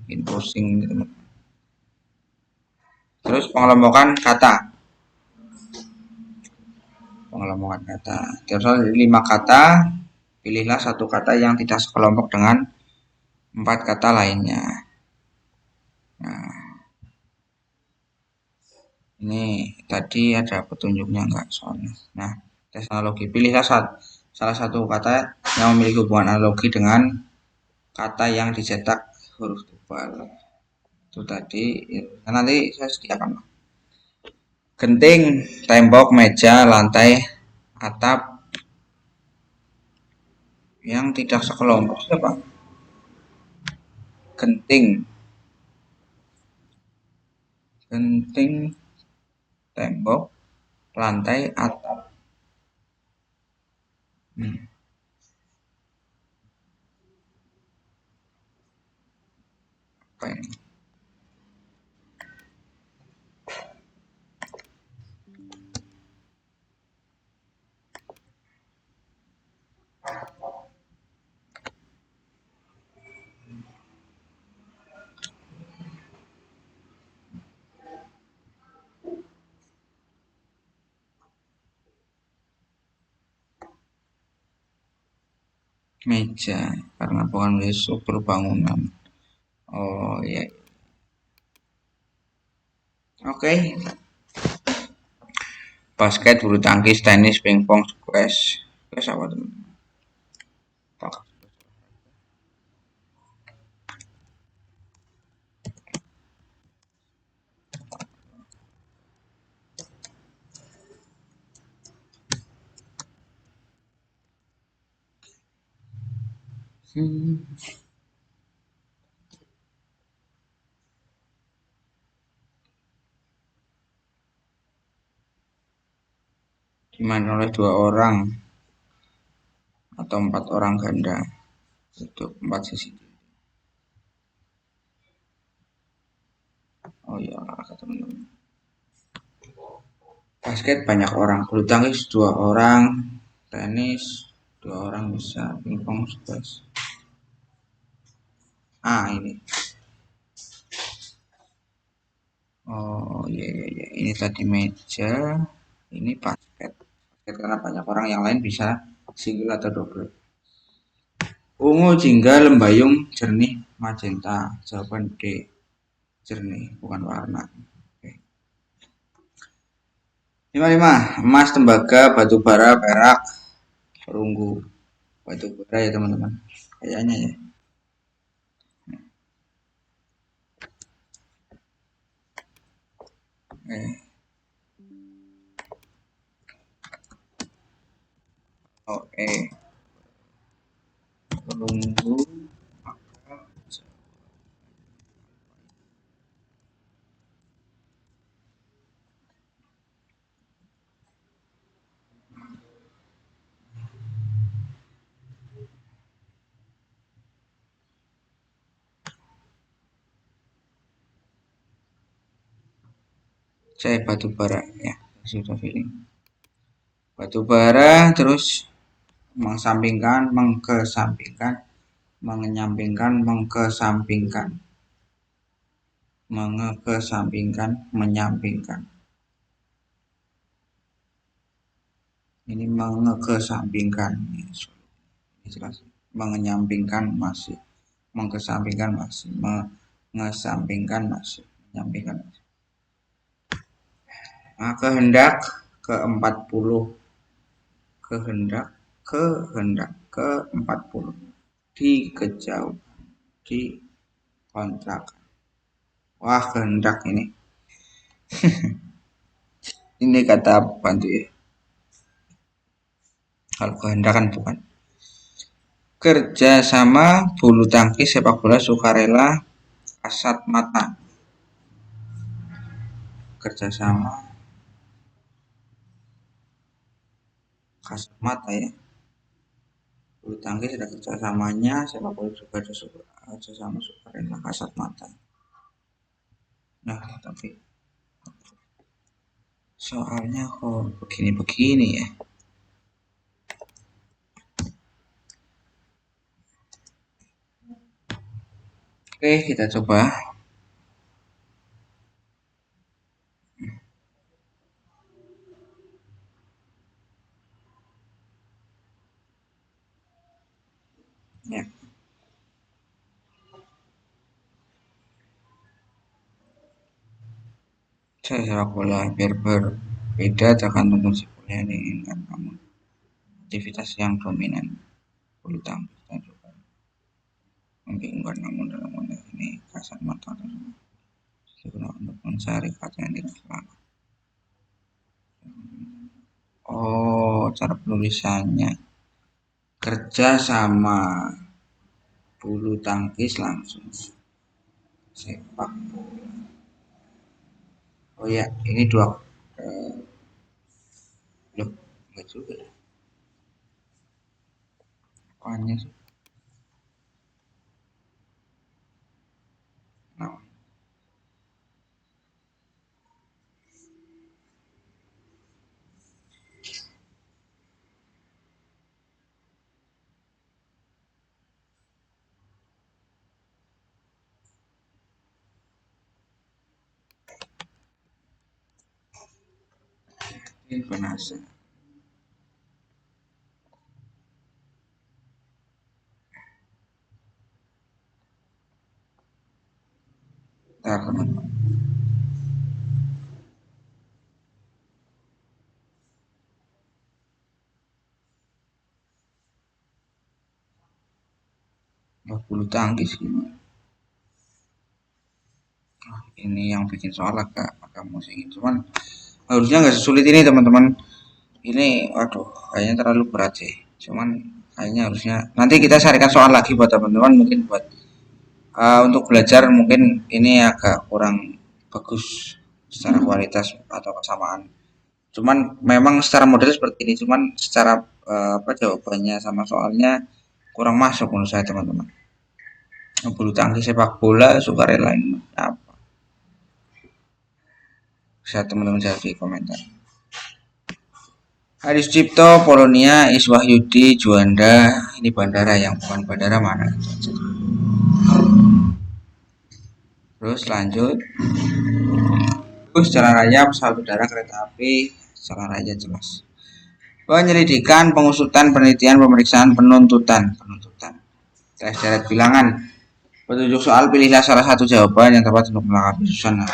Bikin pusing teman. Terus pengelompokan kata. Pengelompokan kata. Terus dari 5 kata, pilihlah satu kata yang tidak sekelompok dengan 4 kata lainnya. Nah, ini tadi ada petunjuknya enggak soalnya. Nah, tes analogi. Pilihlah salah satu kata yang memiliki hubungan analogi dengan kata yang dicetak huruf tebal. Itu tadi. Nanti saya sediakan. Genting, tembok, meja, lantai, atap yang tidak sekelompok. Siapa? Genting, genting, tembok, lantai, atap. Apa ini? Meja, karena bukan struktur bangunan. Oh iya. Oke. Basket, bulu tangkis, tenis, pingpong, squash. Squash apa teman? Dimain oleh 2 orang atau 4 orang ganda. Itu 4 sisi. Oh iya, kata teman-teman. Basket banyak orang, bulu tangkis 2 orang, tenis 2 orang bisa, pingpong 11. Ah ini. Oh iya iya iya, ini tadi meja, ini basket. Basket karena banyak orang yang lain bisa single atau double. Ungu, jingga, lembayung, jernih, magenta. Jawaban D. Jernih, bukan warna. Oke. 55. Emas, tembaga, batu bara, perak, perunggu. Batu bara ya teman-teman. Kayaknya ya. Oke. Oke. Perunggu. Saya batu bara ya. Sudah feeling. Batu bara terus mengesampingkan, mengkesampingkan, menyampingkan, mengkesampingkan, mengekesampingkan, menyampingkan. Ini mengekesampingkan. Ini jelas. Menyampingkan masih, mengkesampingkan masih, mengesampingkan masih, menyampingkan masih. Nah, kehendak ke-40, kehendak ke-40, dikejauh, dikontrak. Wah, kehendak ini. Ini kata bantu ya. Kalau kehendak kan bukan. Kerja sama, bulu tangkis, sepak bola, sukarela, kasat mata. Kerja sama, kasat mata ya. Bulu tangkis ada kerjasamanya, sepak bola juga ada kerjasama, sukarela, kasat mata. Nah, tapi soalnya kok begini-begini ya. Oke, kita coba. Ya. Saya sepak bola biar berbeda tergantung kondisi bola yang diinginkan kamu. Aktivitas yang dominan bulu tangkis dan juga membingungkan namun dalam konteks ini kasat mata tersebut digunakan untuk mencari kata yang tidak selalu. Oh, cara penulisannya kerja sama bulu tangkis langsung sepak bola. Oh ya, ini dua loh, enggak juga ya. Apanya sih? Nah, ini penasaran. Ntar teman-teman. Bulu tangkis gimana? Ini yang bikin soal agak musingin. Cuman harusnya nggak sesulit ini teman-teman. Ini waduh kayaknya terlalu berat sih. Cuman kayaknya harusnya nanti kita carikan soal lagi buat teman-teman mungkin buat untuk belajar mungkin ini agak kurang bagus secara kualitas atau kesamaan. Cuman memang secara model seperti ini. Cuman secara apa jawabannya sama soalnya kurang masuk menurut saya teman-teman. Bulu tangkis, sepak bola, sukarela ini apa? Bisa teman-teman jawab di komentar. Adi Sucipto, Polonia, Iswahyudi, Juanda. Ini bandara yang bukan bandara mana? Terus lanjut. bus, jalan raya, pesawat udara, kereta api, jalan raya jelas. Penyelidikan, pengusutan, penelitian, pemeriksaan, penuntutan. Tes deret bilangan. Petunjuk soal, pilihlah salah satu jawaban yang tepat untuk melengkapi susunan.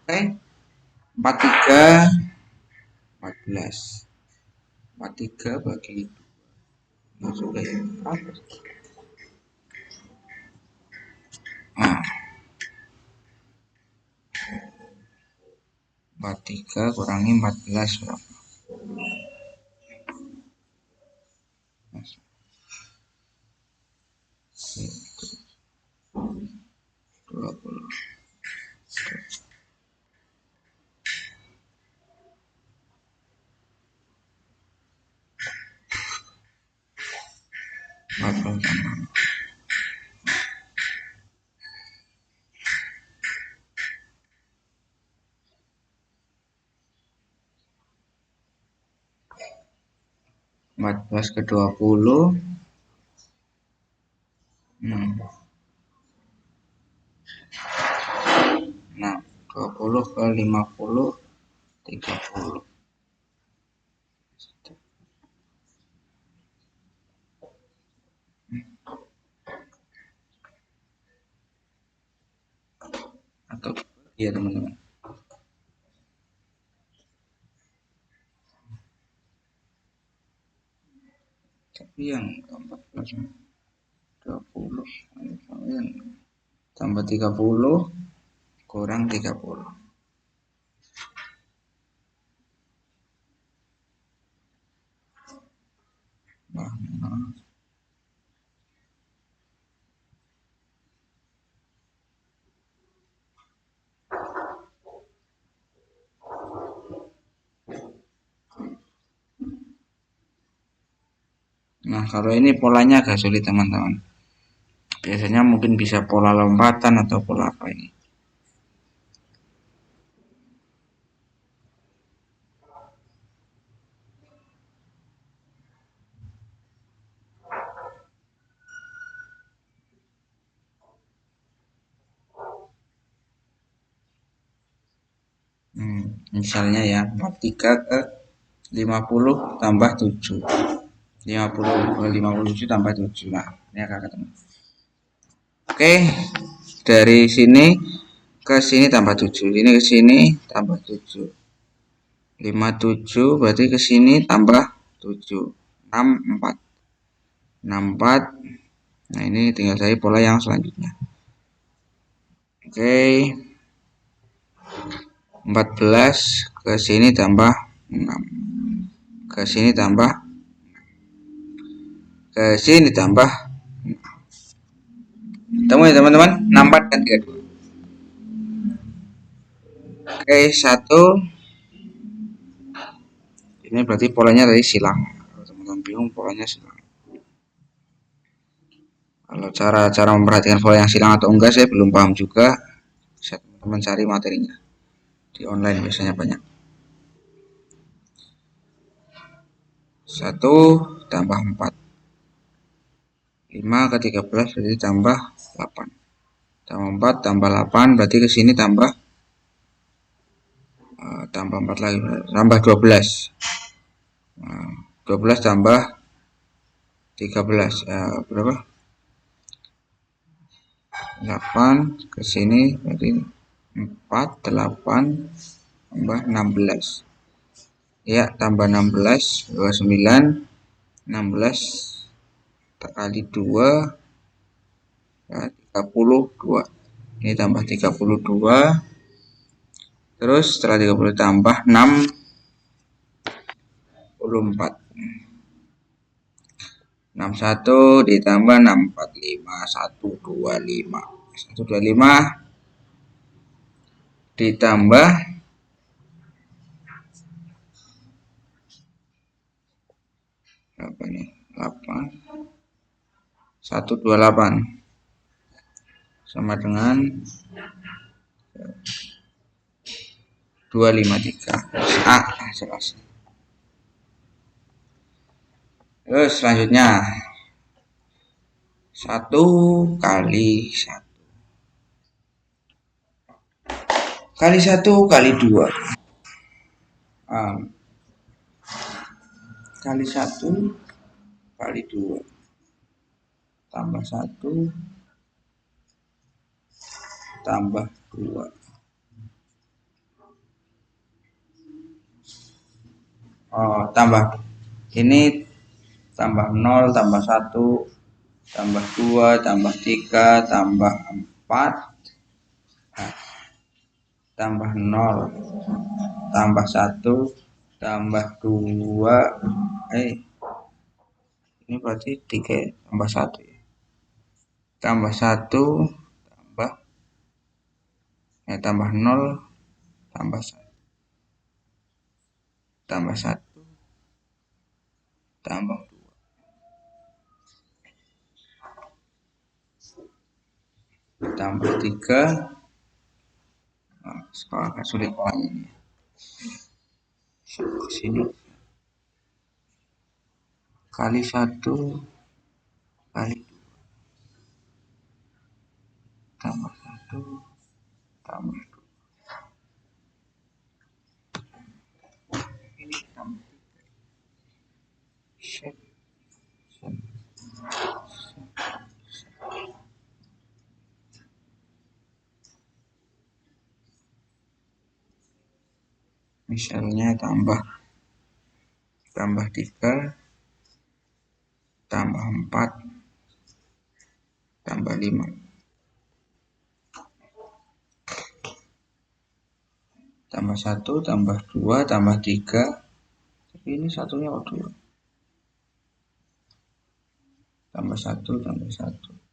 Oke. 43 14. 43 bagi 2. Sudah ya. Nah, 43 kurangi 14 berapa? 20. 40 tambah 14 ke 20. Nah, 20 ke 50 30. Atau iya teman-teman. Tapi yang 14 20 tambah 30 kurang 30. Nah, kalau ini polanya agak sulit teman-teman. Biasanya mungkin bisa pola lompatan atau pola apa ini. Misalnya ya, 43 ke 50 tambah 7. 50 ke 57 tambah 7. Nah, ini agak ketemu. Oke, dari sini ke sini tambah 7. Ini ke sini tambah 7. 57 berarti ke sini tambah 7. 64. 64. Nah, ini tinggal cari pola yang selanjutnya. Oke. 14 ke sini tambah 6. Ke sini tambah, ke sini tambah. Temu ya teman-teman, 64 dan 32. Oke, 1. Ini berarti polanya dari silang. Kalau teman-teman bingung polanya silang. Kalau cara memperhatikan pola yang silang atau enggak saya belum paham juga. Bisa teman-teman cari materinya di online, biasanya banyak. 1 tambah 4. 5 ke 13 berarti tambah 8. Tambah 4 tambah 8 berarti ke sini tambah 4 lagi, tambah 12. 12 tambah 13 berapa? 8 ke sini berarti 4, 8 tambah 16. Ya, tambah 16, 29, 16 kali 2 ya, 32. Ini tambah 32. Terus setelah 30 tambah 64. 61 ditambah 645, 125. 125 ditambah berapa nih? 8. 128 sama dengan 253. Selesai. Terus selanjutnya 1 kali 1. kali 1 kali 2. Kali 1 kali 2 tambah 1 tambah 2. Tambah ini tambah 0 tambah 1 tambah 2 tambah 3 tambah 4 tambah 0 tambah 1 tambah 2. Ini berarti 3 ya? Tambah 1 ya. Tambah 1 tambah tambah 0 tambah 1 tambah 1 tambah 2 tambah 3. Sekarang agak sulit polanya ini. Sini kali 1 kali 2 tambah 1 tambah 2. Ini tambah 3. Misalnya tambah 3 tambah 4 tambah 5 tambah 1 tambah 2 tambah 3. Tapi ini satunya kok 2. Tambah 1 tambah 1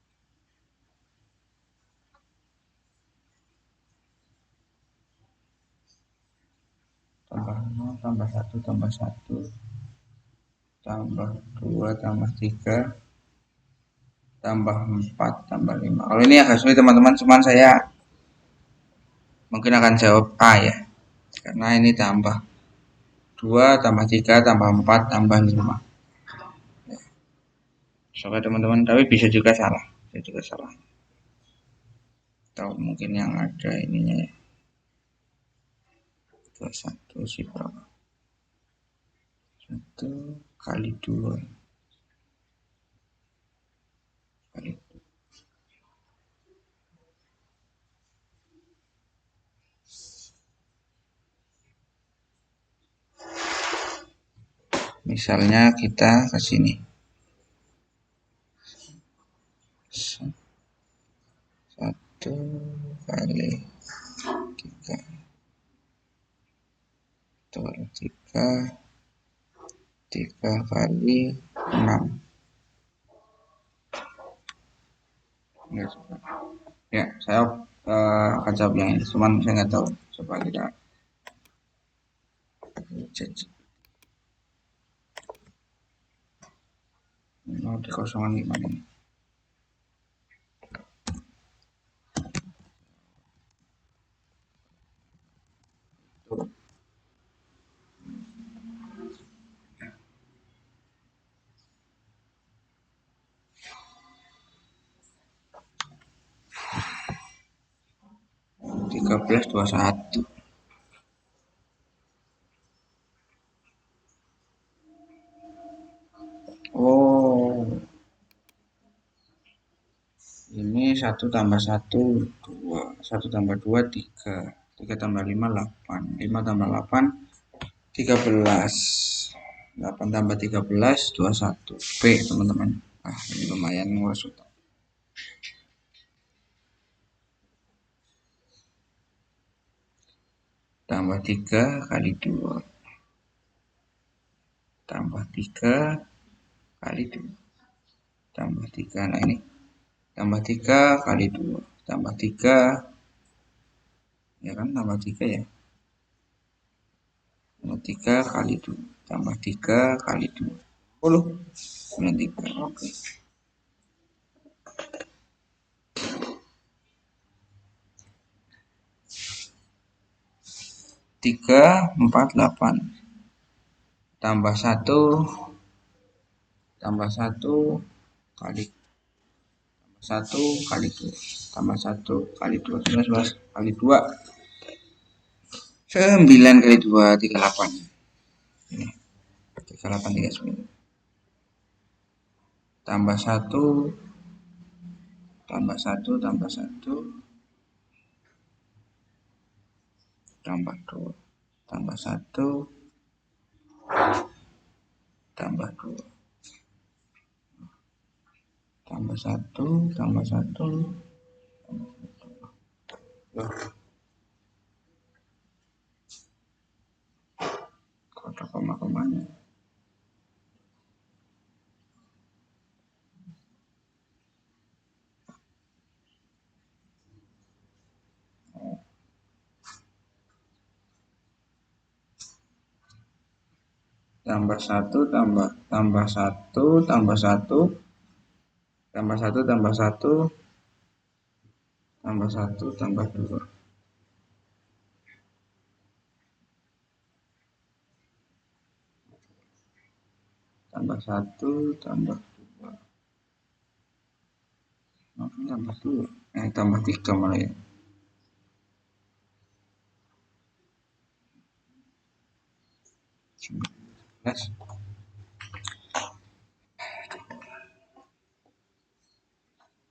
tambah 0 tambah 1 tambah 1 tambah 2 tambah 3 tambah 4 tambah 5. Kalau ini agak sulit teman-teman, cuman saya mungkin akan jawab A ya. Karena ini tambah 2 tambah 3 tambah 4 tambah 5. Oke teman-teman, tapi bisa juga salah. Bisa juga salah. Atau mungkin yang ada ininya ya. 21 sih berapa? 1 kali 2 kali. Misalnya kita ke sini. 1 kali 3 kali 3 3 kali 6. Ya, saya akan jawab yang ini, cuman saya nggak tahu. Coba kita cek. Mau dikosongan gimana ini? Tuh. 1321. Oh, ini 1 tambah 1 2, 1 tambah 2 3, 3 tambah 5 8, 5 tambah 8 13, 8 tambah 13 21. B teman-teman. Ini lumayan ngurus otak. Tambah 3 kali 2 tambah 3 kali 2 tambah 3. Nah ini tambah 3 kali 2 tambah 3 ya kan, tambah 3 ya, tambah 3 kali 2 tambah 3 kali 2 10 3. Oke. 3 4 8 tambah 1 tambah 1 kali 1 kali 2 tambah 1 kali 2 11 kali 2 9 kali 2, 38. Ini, 38, 39. Tambah 1, tambah 1, tambah 1, tambah 2, tambah 1, tambah 2, tambah 1, tambah 1. Kota koma-komanya. Tambah 1, tambah 1, tambah 1, tambah 1, tambah 1, tambah 1, tambah 2. Tambah 1, tambah 2. Tambah 2. Tambah 3 malah ya.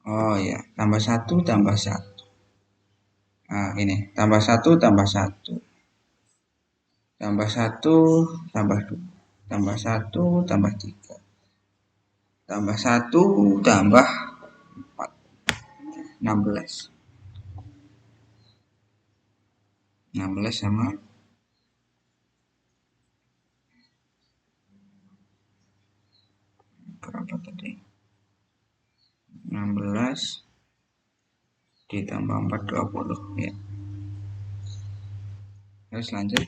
Oh ya, tambah 1, tambah 1. Nah, ini tambah 1, tambah 1. Tambah 1, tambah 2. Tambah 1, tambah 3. Tambah 1, tambah 4. 16. 16 sama berapa tadi? 16 ditambah 4, 20 ya. Terus lanjut.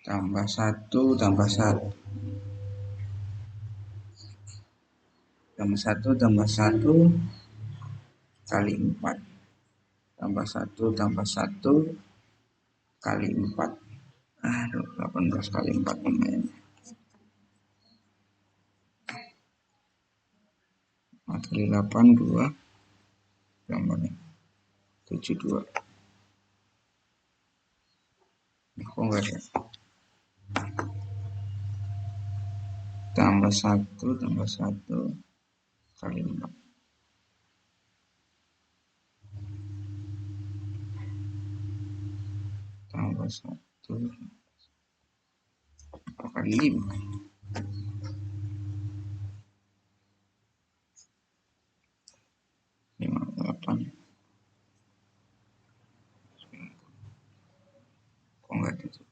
Tambah 1, tambah 1. Tambah 1, tambah 1 kali 4. Tambah 1, tambah 1 kali 4. Aduh, 18 kali 4 lumayan. 4 kali 8, 2. Gambarnya 72. Kok enggak ada? Tambah 1, tambah 1 kali 4. Tambah 1 kali 5. 58. Kok enggak ada tuh?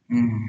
Hmm.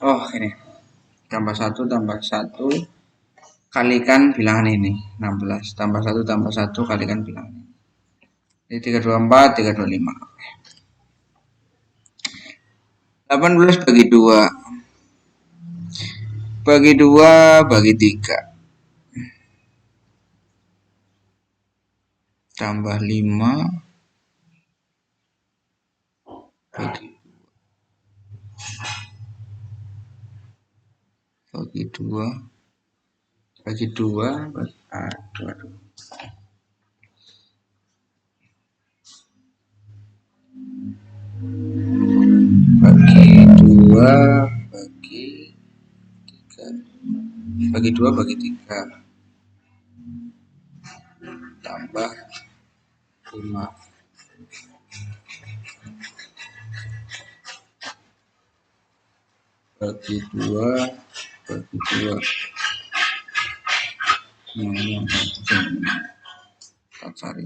Oh, ini. Tambah 1, tambah 1 kalikan bilangan ini. 16. Tambah 1, tambah 1 kalikan bilangan ini. Jadi 324, 325. 18 bagi 2. Bagi 2, bagi 3. Tambah 5 bagi 2. Bagi 2. Aduh, aduh. Bagi 2, bagi 3. Bagi 2, bagi 3. Tambah 5. bagi 2 bagi 2. Nah, ini yang kita cari.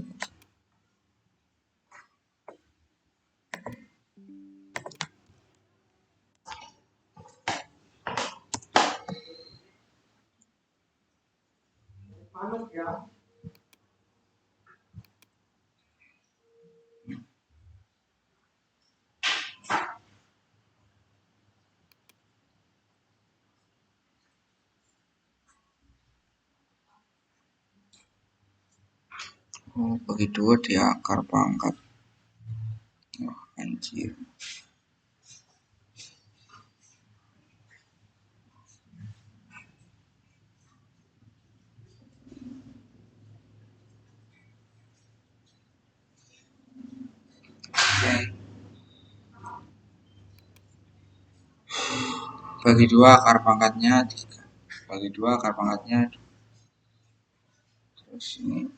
Oh, bagi 2 di akar pangkat. Oh, anjir. Bagi 2 akar pangkatnya 3. Bagi 2 akar pangkatnya. Terus ini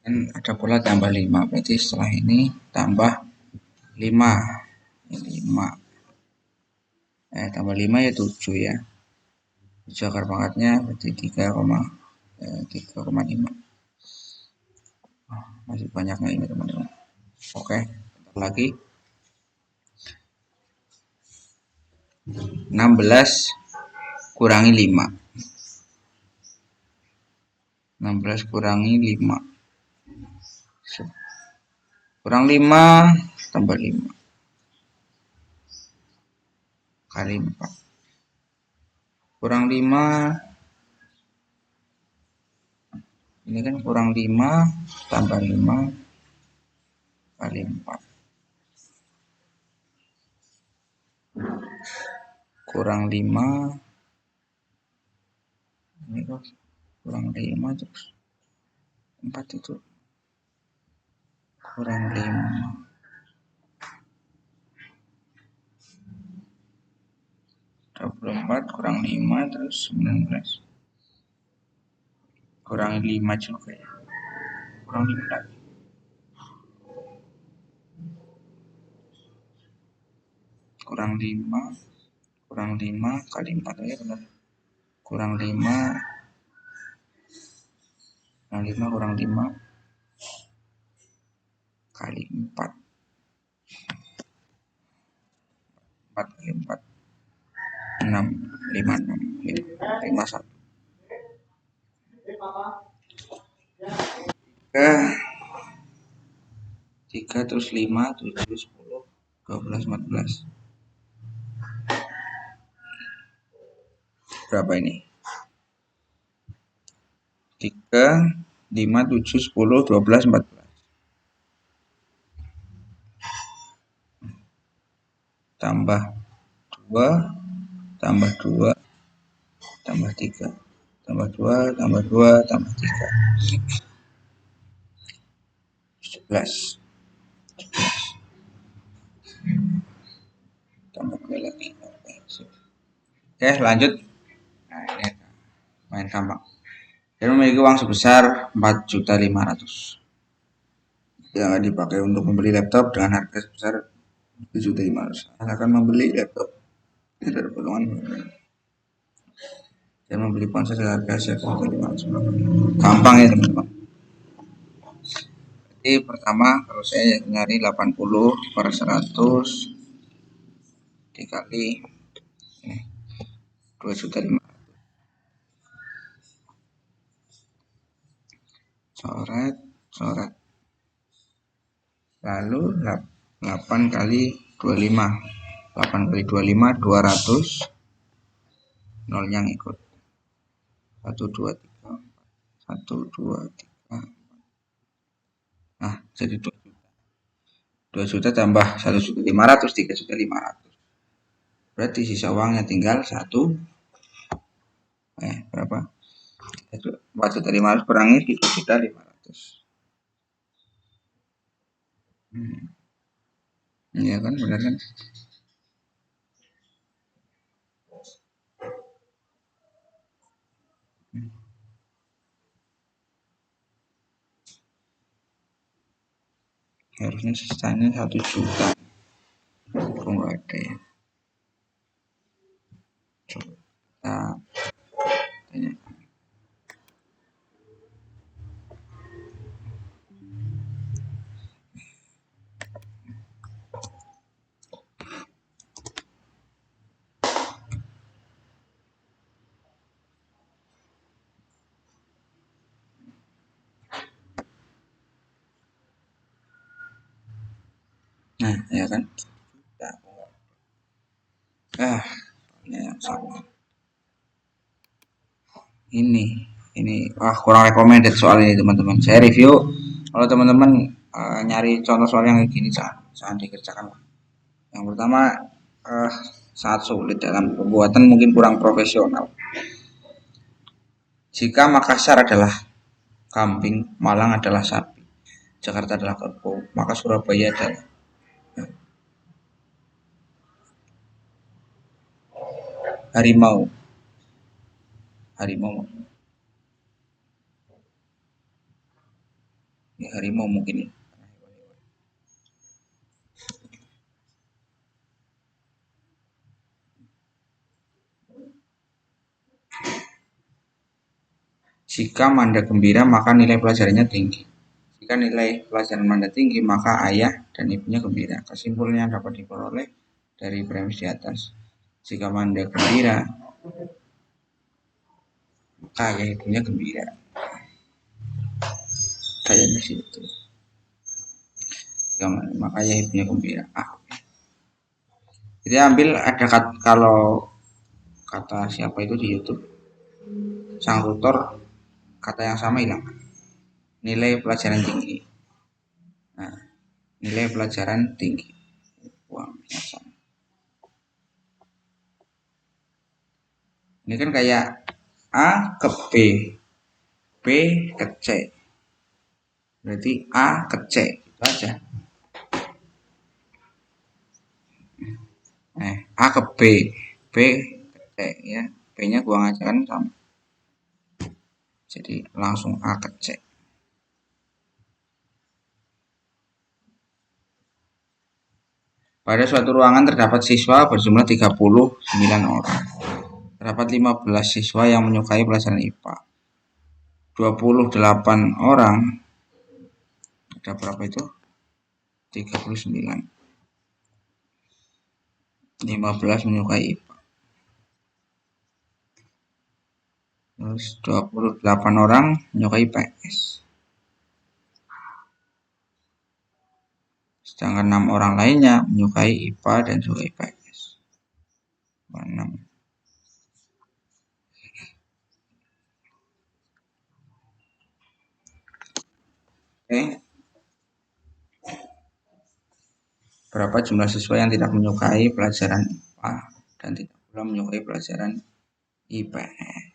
kan ada pula tambah 5. Berarti setelah ini tambah 5. Ini 5. Tambah 5 ya 7 ya. 7 akar pangkatnya berarti 3,5. Masih banyaknya ini teman-teman. Oke, bentar lagi. 16 kurangi 5. 16 kurangi 5. Kurang 5 tambah 5 kali 4. Kurang 5 ini kan kurang 5 tambah 5 kali 4. Kurang 5 ini kok kurang 5 terus 4 itu kurang 5. 24 kurang 5 terus 19. Kurang 5 juga ya. Kurang 5 lagi. Kurang 5 kali 4 ya benar. Kurang 5 kurang 5 kali 4. 4 kali 4 6 56 51. 3 terus 5 7 10 12 14. Berapa ini? 3 5 7 10 12 14. Tambah 2 tambah 2 tambah 3 tambah 2 tambah 2 tambah 3 11 tambah 2 lagi. Oke, lanjut. Nah, ini main gampang. Dia memiliki uang sebesar 4.500.000 yang dipakai untuk membeli laptop dengan harga sebesar 7.500.000. Saya akan membeli laptop tidak potongan dan membeli ponsel dengan harga 1.500.000. Gampang ya teman-teman. Jadi pertama kalau saya nyari 80 per 100 dikali 2.500.000. Coret. Lalu 8 kali 25. 8 kali 25 200. Nolnya ngikut. 1 2 3 1 2 3. Nah, jadi 2 juta. 2 juta tambah 1.500.000 3.500.000. Berarti sisa uangnya tinggal 1 berapa? 4.500.000 kurangi 3.500.000. Iya kan, benar kan? Harusnya sisanya 1 juta. kok nggak ada ya. Coba kita tanya. Nah, ya kan. Ah, ini yang sama. Ini wah kurang recommended soal ini teman-teman. Saya review kalau teman-teman nyari contoh soal yang kayak gini jangan dikerjakan. Yang pertama sangat sulit dalam pembuatan, mungkin kurang profesional. Jika Makassar adalah kambing, Malang adalah sapi, Jakarta adalah kerbau, maka Surabaya adalah harimau. Harimau, ya, harimau mungkin ya. Jika Manda gembira, maka nilai pelajarannya tinggi. Jika nilai pelajaran Manda tinggi, maka ayah dan ibunya gembira. Kesimpulannya dapat diperoleh dari premis di atas. Jika Manda gembira, maka ayah ibunya gembira. Kayaknya sih itu. Jika maka ayah ibunya gembira. Jadi ambil ada kalau kata siapa itu di YouTube, sang tutor, kata yang sama hilang. Nilai pelajaran tinggi. Nah, nilai pelajaran tinggi. Wah, sama. Ini kan kayak A ke B, B ke C. Berarti A ke C, itu aja. A ke B, B ke C ya. B-nya gua aja kan sama. Jadi langsung A ke C. Pada suatu ruangan terdapat siswa berjumlah 39 orang. Terdapat 15 siswa yang menyukai pelajaran IPA. 28 orang, ada berapa itu? 39. 15 menyukai IPA. Terus 28 orang menyukai PS. Sedangkan 6 orang lainnya menyukai IPA dan juga IPS. 6. Oke. Berapa jumlah siswa yang tidak menyukai pelajaran IPA dan tidak pula menyukai pelajaran IPS.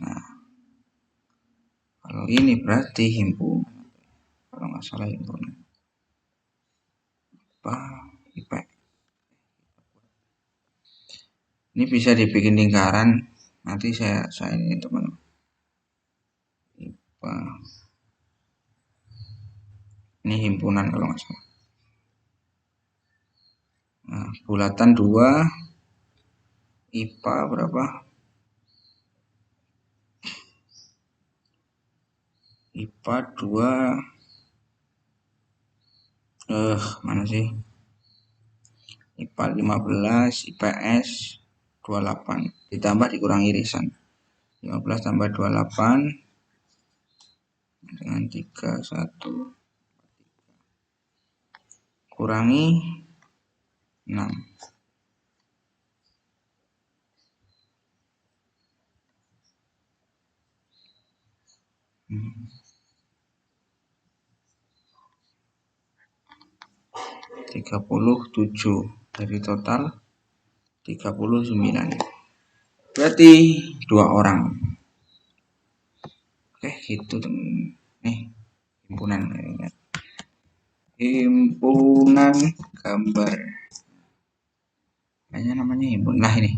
Nah, kalau ini berarti himpunan. Kalau nggak salah himpunan. IPA, IPS. Ini bisa dibikin lingkaran. Nanti saya ini teman-teman. IPA. Ini himpunan kalau nggak salah. Nah, bulatan 2. IPA berapa? IPA 2. Mana sih? IPA 15, IPS 28. Ditambah dikurangi irisan. 15 tambah 28 dengan 31 kurangi 6. 37 dari total 39. Berarti 2 orang. Oke, gitu teman. Nih, himpunan. Himpunan gambar. Kayaknya namanya himpunan. Nah, ini.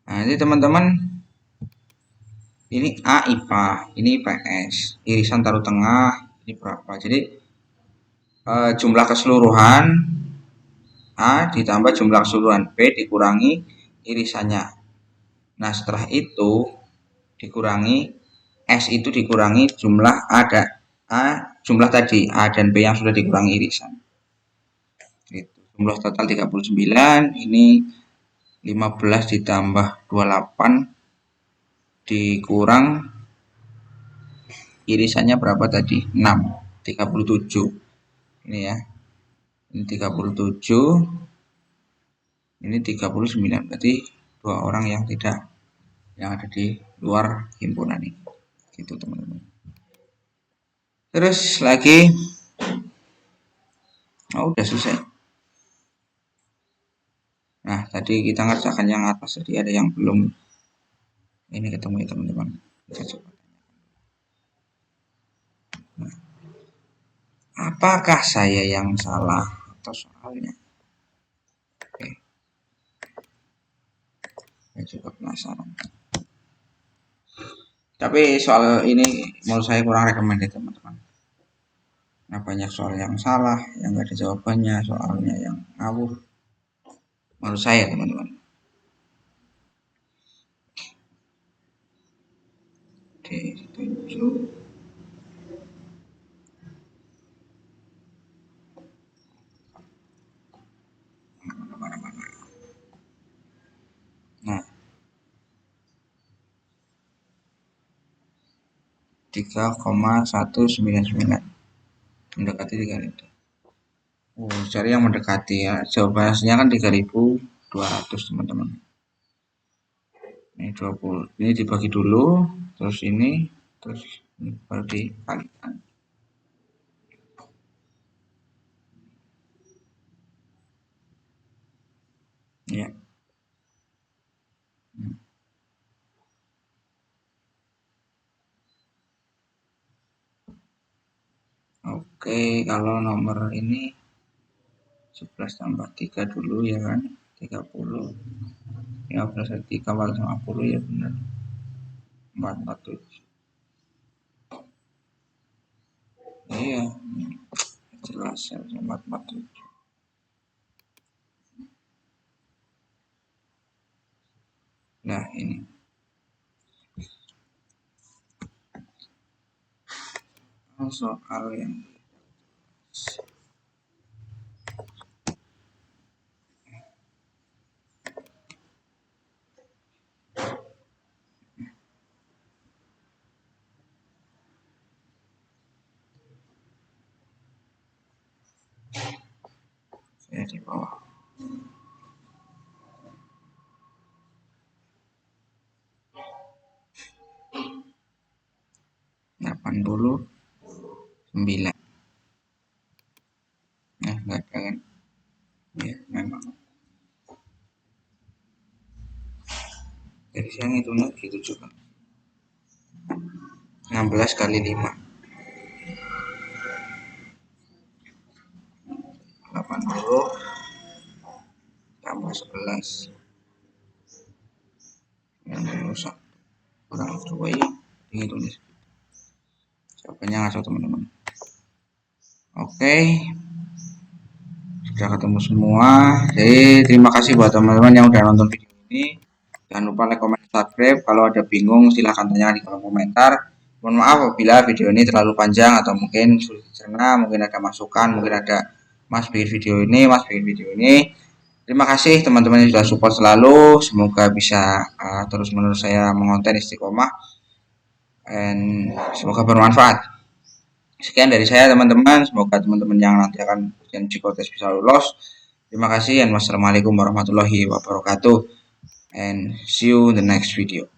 Nah, ini teman-teman, ini A IPA, ini IPS. Irisan taruh tengah, ini berapa? Jadi jumlah keseluruhan A ditambah jumlah keseluruhan B dikurangi irisannya. Nah, setelah itu dikurangi S itu dikurangi jumlah jumlah tadi A dan B yang sudah dikurangi irisan. Itu jumlah total 39, ini 15 ditambah 28 dikurang irisannya berapa tadi? 6, 37. Ini ya. Ini 37, ini 39. Berarti 2 orang yang ada di luar himpunan ini. Gitu teman-teman. Terus lagi udah selesai. Nah, tadi kita ngerjakan yang atas, jadi ada yang belum ini ketemu ya teman-teman. Kita coba. Nah, apakah saya yang salah atau soalnya? Oke. Saya juga penasaran. Tapi soal ini menurut saya kurang recommended teman-teman. Nah, banyak soal yang salah, yang nggak ada jawabannya, soalnya yang ngawur. Menurut saya teman-teman. Oke, 7. Nah, 3,199 mendekati 3.000. Cari yang mendekati ya. Jawabannya kan 3.200 teman-teman. Ini 20. Ini dibagi dulu, terus ini, terus ini baru dikalikan. Ya. Oke, kalau nomor ini 11 tambah 3 dulu ya kan, 30. 15 3 50 ya benar. 447. Iya, jelas ya 447. Nah, ini. Soal yang saya di bawah. Puluh 9. Nah, enggak ada kan? Ya, memang. Jadi saya ngitungnya gitu juga. 16 kali 5. 80 tambah 11. 91. Kurang 2 ya. Ini tulis. Jawabannya ngaco teman-teman. Oke. Sudah ketemu semua. Jadi terima kasih buat teman-teman yang udah nonton video ini. Jangan lupa like, comment, subscribe. Kalau ada bingung silahkan tanya di kolom komentar. Mohon maaf apabila video ini terlalu panjang atau mungkin sulit dicerna, mungkin ada masukan, mungkin ada Mas bikin video ini, Mas bikin video ini. Terima kasih teman-teman yang sudah support selalu. Semoga bisa terus-menerus saya mengonten istiqomah. Dan semoga bermanfaat. Sekian dari saya teman-teman. Semoga teman-teman yang nanti akan ujian psikotes bisa lolos. Terima kasih dan wassalamualaikum warahmatullahi wabarakatuh. And see you in the next video.